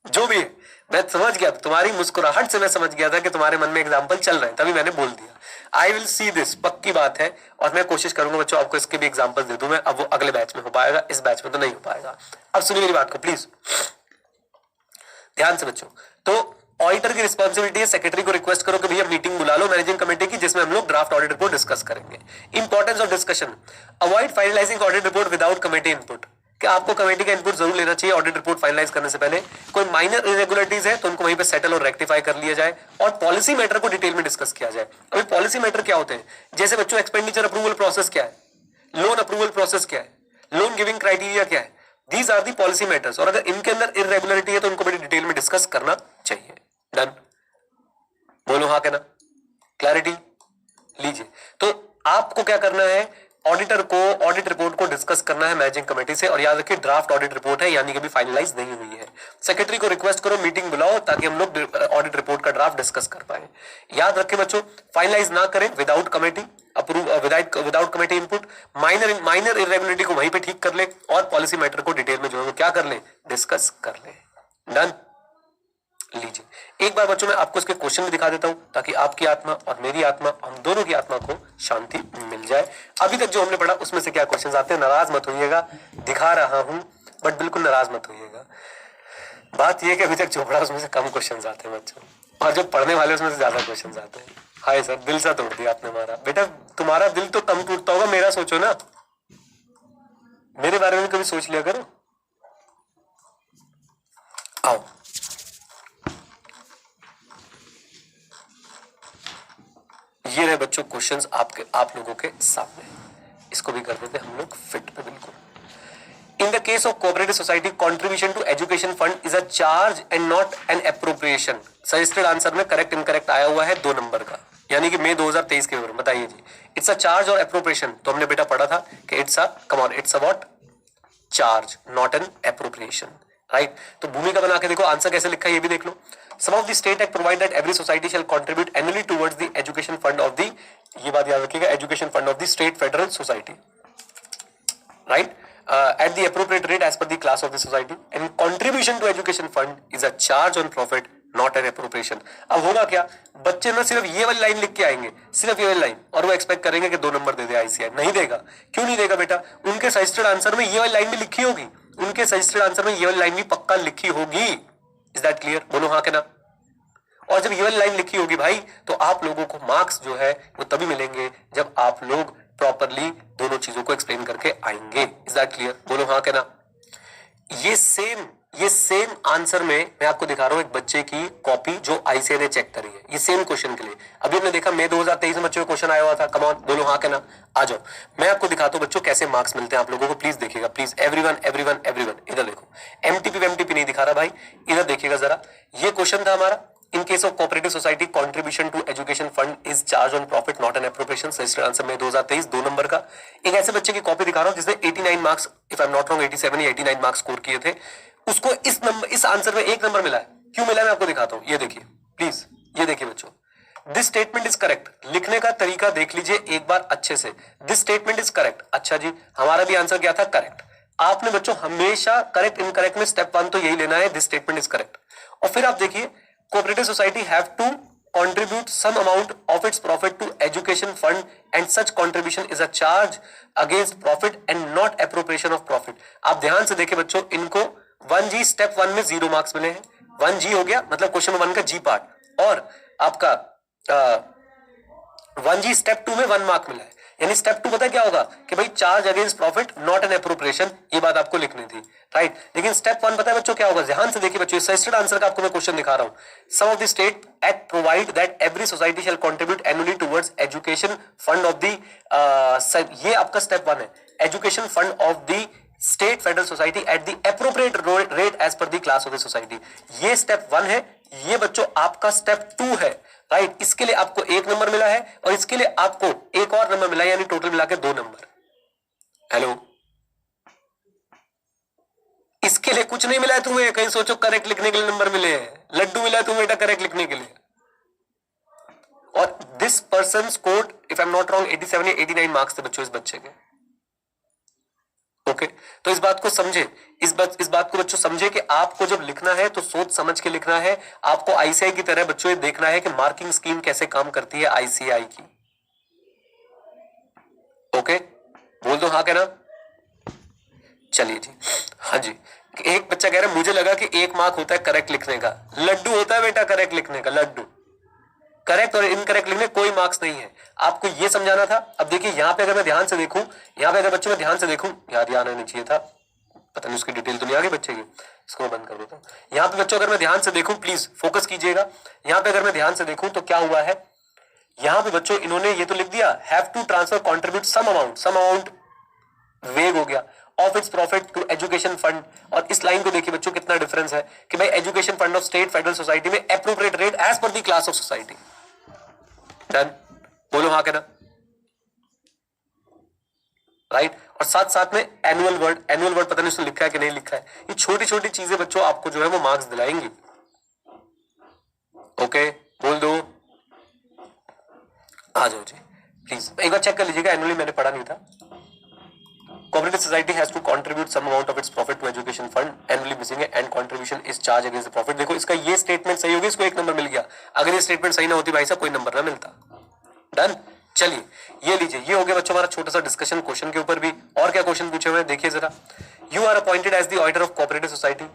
जो भी है, मैं समझ गया तुम्हारी मुस्कुराहट से। मैं समझ गया था कि तुम्हारे मन में एग्जाम्पल चल रहे हैं, तभी मैंने बोल दिया। आई विल सी दिस, पक्की बात है। और मैं कोशिश करूंगा बच्चों आपको इसके भी एग्जाम्पल दे दूं मैं। अब वो अगले बैच में हो पाएगा, इस बैच में तो नहीं हो पाएगा। अब सुनिए मेरी बात को प्लीज ध्यान से बच्चों। तो ऑडिटर की रिस्पॉन्सिबिलिटी है, सेक्रेटरी को रिक्वेस्ट करो कि भैया मीटिंग बुला लो मैनेजिंग कमेटी की, जिसमें हम लोग ड्राफ्ट ऑडिट रिपोर्ट डिस्कस करेंगे। Importance of discussion, avoid finalising audit report without committee input. कि आपको कमेटी का इनपुट जरूर लेना चाहिए ऑडिट रिपोर्ट फाइनलाइज करने से पहले। कोई माइनर इरेगुलरिटीज है तो उनको वहीं पे सेटल और रेक्टिफाई कर लिया जाए, और पॉलिसी मैटर को डिटेल में डिस्कस किया जाए। अभी पॉलिसी मैटर क्या होते हैं, जैसे बच्चों एक्सपेंडिचर अप्रूवल प्रोसेस क्या है, लोन अप्रूवल प्रोसेस क्या है, लोन गिविंग क्राइटेरिया क्या है, these are the policy matters. और अगर इनके अंदर इरेगुलरिटी है तो उनको बड़ी डिटेल में डिस्कस करना चाहिए। डन, बोलो हाँ कहना, क्लैरिटी लीजिए। तो आपको क्या करना है, ऑडिटर को ऑडिट रिपोर्ट को डिस्कस करना है मैनेजिंग कमेटी से। और याद रखिए ड्राफ्ट ऑडिट रिपोर्ट है, यानी कि अभी फाइनलाइज नहीं हुई है। सेक्रेटरी को रिक्वेस्ट करो मीटिंग बुलाओ ताकि हम लोग ऑडिट रिपोर्ट का ड्राफ्ट डिस्कस कर पाए। याद रखें बच्चों, फाइनलाइज ना करें without committee approve, without committee input. Minor irregularity को वहीं पे ठीक कर ले, और पॉलिसी मैटर को डिटेल में जो है वो क्या कर ले, डिस्कस कर ले। डन, लीजिए एक बार बच्चों मैं आपको इसके क्वेश्चन भी दिखा देता हूं, ताकि आपकी आत्मा और मेरी आत्मा, हम दोनों की आत्मा को शांति मिल जाए। अभी तक जो हमने पढ़ा उसमें से क्या क्वेश्चंस आते हैं, नाराज मत होइएगा, दिखा रहा हूं बट बिल्कुल नाराज मत होइएगा। बात यह कि अभी तक जो पढ़ा उसमें से कम क्वेश्चन आते हैं बच्चों, और जो पढ़ने वाले उसमें से ज्यादा क्वेश्चन आते हैं। हाय सर, दिल सा तोड़ दिया आपने हमारा। बेटा तुम्हारा दिल तो कम टूटता होगा, मेरा सोचो ना, मेरे बारे में कभी सोच लिया करो। आओ ये रहे बच्चों क्वेश्चंस आप लोगों के सामने। इसको भी कर देते हम लोग फिट पे बिल्कुल। In the case of cooperative society, contribution to education fund is a charge and not an appropriation. Suggested answer में करेक्ट इनकरेक्ट आया हुआ है 2 नंबर का, यानी कि मई 2023 के विवरण। बताइए जी, इट्स अ चार्ज और एप्रोप्रिएशन? तो हमने बेटा पढ़ा था कि it's a, come on, it's a what, charge, not an appropriation, right. तो भूमिका बना के देखो आंसर कैसे लिखा है ये भी देख लो। Some of the state act provide that every society shall contribute annually towards the education fund of the, ये बात याद रखिएगा, education fund of the state federal society, right, at the appropriate rate as per the class of the society, and contribution to education fund is a charge on profit, not an appropriation. अब होगा क्या, बच्चे ना सिर्फ ये वाली लाइन लिख के आएंगे, सिर्फ ये वाली लाइन, और वो एक्सपेक्ट करेंगे कि 2 नंबर दे दे आईसीआई, नहीं देगा। क्यों नहीं देगा बेटा, उनके सजेस्टेड आंसर में ये वाली लाइन भी लिखी होगी, उनके सजेस्टेड आंसर में ये वाली लाइन भी पक्का लिखी होगी। Is that clear? बोलो हाँ के ना। और जब ये वाली लाइन लिखी होगी भाई, तो आप लोगों को मार्क्स जो है वो तभी मिलेंगे जब आप लोग प्रॉपरली दोनों चीजों को एक्सप्लेन करके आएंगे। Is that clear? बोलो हाँ के ना। ये सेम आंसर में मैं आपको दिखा रहा हूं एक बच्चे की कॉपी जो आईसीआई ने चेक करी है, ये सेम क्वेश्चन के लिए। अभी हमने देखा मई 2023 में बच्चों को क्वेश्चन आया हुआ था। कम ऑन, बोलो हाँ के ना। आ जाओ, मैं आपको दिखाता हूं बच्चों कैसे मार्क्स मिलते हैं आप लोगों को। प्लीज देखिएगा, प्लीज एवरीवन एवरीवन एवरीवन, इधर देखो। एमटीपी नहीं दिखा रहा भाई, इधर देखिएगा जरा। ये क्वेश्चन था हमारा, in case of cooperative society contribution to education fund is charge on profit not an appropriation। सही आंसर में 2023 2 नंबर का। एक ऐसे बच्चे की कॉपी दिखा रहा हूं जिसने 89 marks, if I am not wrong 87 या 89 मार्क्स स्कोर किए थे, उसको इस आंसर में 1 नंबर मिला है। क्यों मिला है मैं आपको दिखाता हूं, ये देखिए प्लीज, ये देखिए बच्चों। दिस स्टेटमेंट इज करेक्ट, लिखने का तरीका देख लीजिए एक बार अच्छे से। This statement is correct. अच्छा जी, हमारा भी आंसर क्या था? करेक्ट। आपने बच्चों हमेशा करेक्ट इनकरेक्ट में स्टेप 1 तो यही लेना है, दिस स्टेटमेंट इज करेक्ट। और फिर आप देखिए, cooperative society have to contribute some amount of its profit to education fund and such contribution is a charge against profit and not appropriation of profit। आप ध्यान से देखिए बच्चों, इनको 1G स्टेप 1 में 0 मार्क्स मिले हैं। 1G हो गया, मतलब क्वेश्चन 1 का G पार्ट, और आपका 1G स्टेप 2 में 1 मार्क मिला है। यानी स्टेप 2 पता है क्या होगा कि भाई charge against profit not an appropriation, ये बात आपको लिखनी थी, राइट। लेकिन स्टेप 1 पता है बच्चों क्या होगा? ध्यान से देखिए बच्चों, सजेस्टेड आंसर का आपको मैं क्वेश्चन दिखा रहा हूं। Some of the state act provide that every society shall contribute annually towards education fund of the, ये आपका स्टेप 1 है, education fund of the state federal society at the appropriate rate as per the class of the society. ये स्टेप 1 है, ये बच्चों आपका स्टेप 2 है, राइट। इसके लिए आपको 1 नंबर मिला है और इसके लिए आपको एक और नंबर मिला है, यानी टोटल मिला के 2 नंबर। हेलो, इसके लिए कुछ नहीं मिला है तुम्हें, कहीं सोचो करेक्ट लिखने के लिए नंबर मिले हैं। लड्डू मिला है तुम्हें बेटा करेक्ट लिखने के लिए। और this person scored, if I am not wrong, 87 या 89 मार्क्स थे बच्चों इस बच्चे के। ओके, तो इस बात को समझे, इस बात को बच्चों समझे कि आपको जब लिखना है तो सोच समझ के लिखना है। आपको आईसीआई की तरह बच्चों ये देखना है कि मार्किंग स्कीम कैसे काम करती है आईसीआई की। ओके, बोल दो हाँ कहना। चलिए जी, हाँ जी। एक बच्चा कह रहा है मुझे लगा कि 1 मार्क होता है करेक्ट लिखने का, लड्डू होता है बेटा करेक्ट लिखने का, लड्डू। करेक्ट और इनकरेक्ट लिखने कोई मार्क्स नहीं है, आपको ये समझाना था। अब देखिए यहाँ पे अगर मैं ध्यान से देखूं, यहाँ पे अगर बच्चों में ध्यान से देखूं, यार ये आना नहीं चाहिए था, पता नहीं उसकी डिटेल तो नहीं आ गई बच्चे की, इसको मैं बंद कर देता हूँ। यहाँ पे बच्चों अगर मैं ध्यान से देखूं, प्लीज फोकस कीजिएगा। यहाँ पे अगर मैं ध्यान से देखूं तो क्या हुआ है, यहाँ पे बच्चों इन्होंने ये तो लिख दिया, have to transfer contribute some amount vague हो गया of its profit to education fund. और इस लाइन को देखिए बच्चों कितना डिफरेंस है कि भाई education fund of state federal society में appropriate rate as per the class of society. Done, बोलो हाँ कहना, राइट। और साथ साथ में एनुअल वर्ड पता नहीं उसने लिखा है कि नहीं लिखा है। ये छोटी छोटी चीजें बच्चों आपको जो है वो मार्क्स दिलाएंगी। ओके, बोल दो, आ जाओ जी प्लीज, एक बार चेक कर लीजिएगा, एनुअली मैंने पढ़ा नहीं था। Cooperative society has to contribute some amount of its profit to education fund, annually missing है and contribution is charged against the profit। देखो इसका ये स्टेटमेंट सही होगी, इसको 1 नंबर मिल गया। अगर ये स्टेटमेंट सही ना होती भाई साहब कोई नंबर ना मिलता। डन, चलिए ये लीजिए, ये हो गया बच्चों हमारा छोटा सा डिस्कशन क्वेश्चन के ऊपर भी। और क्या क्वेश्चन पूछे हुए हैं देखिए जरा। You are appointed as the auditor of cooperative society,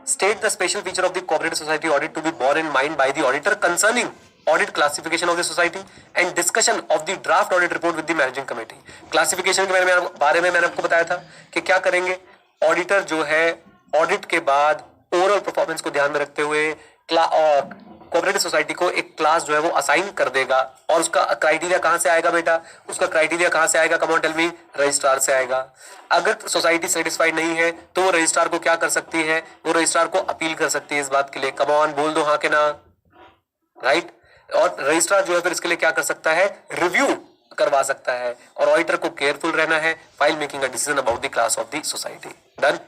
state the special feature of the cooperative society audit to be borne in mind by the auditor concerning audit classification of the society and discussion of the draft audit report with the managing committee. Classification के बारे में मैंने आपको बताया था कि क्या करेंगे, ऑडिटर जो है ऑडिट के बाद ओवरऑल परफॉर्मेंस को ध्यान में रखते हुए कोऑपरेटिव सोसाइटी को एक क्लास जो है वो असाइन कर देगा। और उसका क्राइटेरिया कहां से आएगा बेटा, उसका क्राइटेरिया कहां से आएगा, come on tell me, registrar से आएगा। अगर सोसाइटी सेटिस्फाइड नहीं है तो वो रजिस्ट्रार को क्या कर सकती है, वो रजिस्ट्रार को अपील कर सकती है इस बात के लिए। कम ऑन, बोल दो हाँ के ना, राइट। और रजिस्ट्रार जो है फिर इसके लिए क्या कर सकता है, रिव्यू करवा सकता है। और ऑडिटर को केयरफुल रहना है while making a decision about the class of the society. Done.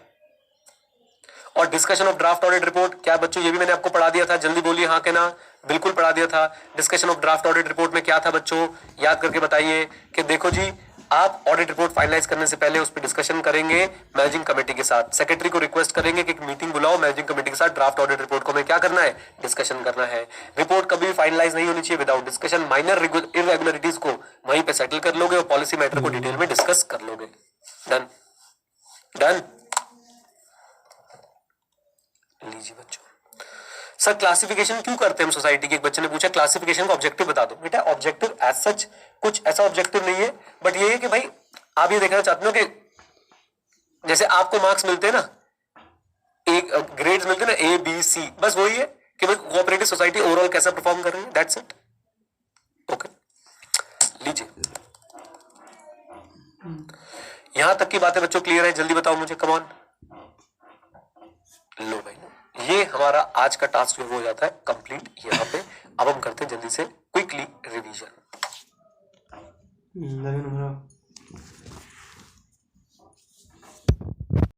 और discussion of draft audit report, क्या बच्चों ये भी मैंने आपको पढ़ा दिया था? जल्दी बोलिए हाँ के ना। बिल्कुल पढ़ा दिया था। Discussion of draft audit report में क्या था बच्चों, याद करके बताइए कि देखो जी, आप ऑडिट रिपोर्ट फाइनलाइज करने से पहले उस पर डिस्कशन करेंगे मैनेजिंग कमेटी के साथ। सेक्रेटरी को रिक्वेस्ट करेंगे कि एक मीटिंग बुलाओ मैनेजिंग कमेटी के साथ, ड्राफ्ट ऑडिट रिपोर्ट को हमें क्या करना है, डिस्कशन करना है। रिपोर्ट कभी भी फाइनलाइज नहीं होनी चाहिए विदाउट डिस्कशन। माइनर इरेगुलरिटीज को वहीं पे सेटल कर लोगे और पॉलिसी मैटर को डिटेल में डिस्कस कर लोगे। Done done. लीजिए बच्चों, सर क्लासिफिकेशन क्यों करते हैं हम सोसाइटी की? एक बच्चे ने पूछा क्लासिफिकेशन का ऑब्जेक्टिव बता दो। बेटा ऑब्जेक्टिव एज सच कुछ ऐसा ऑब्जेक्टिव नहीं है, बट ये है कि भाई आप ये देखना चाहते हो कि जैसे आपको मार्क्स मिलते हैं ना, एक ग्रेड्स मिलते हैं ना, ए बी सी, बस वही है कि भाई कोऑपरेटिव सोसाइटी ओवरऑल कैसा परफॉर्म कर रही है, दैट्स इट। ओके, लीजिए यहां तक की बातें बच्चों क्लियर है? जल्दी बताओ मुझे, कम ऑन। लो भाई, ये हमारा आज का टास्क जो हो जाता है कंप्लीट यहाँ पे। अब हम करते हैं जल्दी से क्विकली रिवीजन।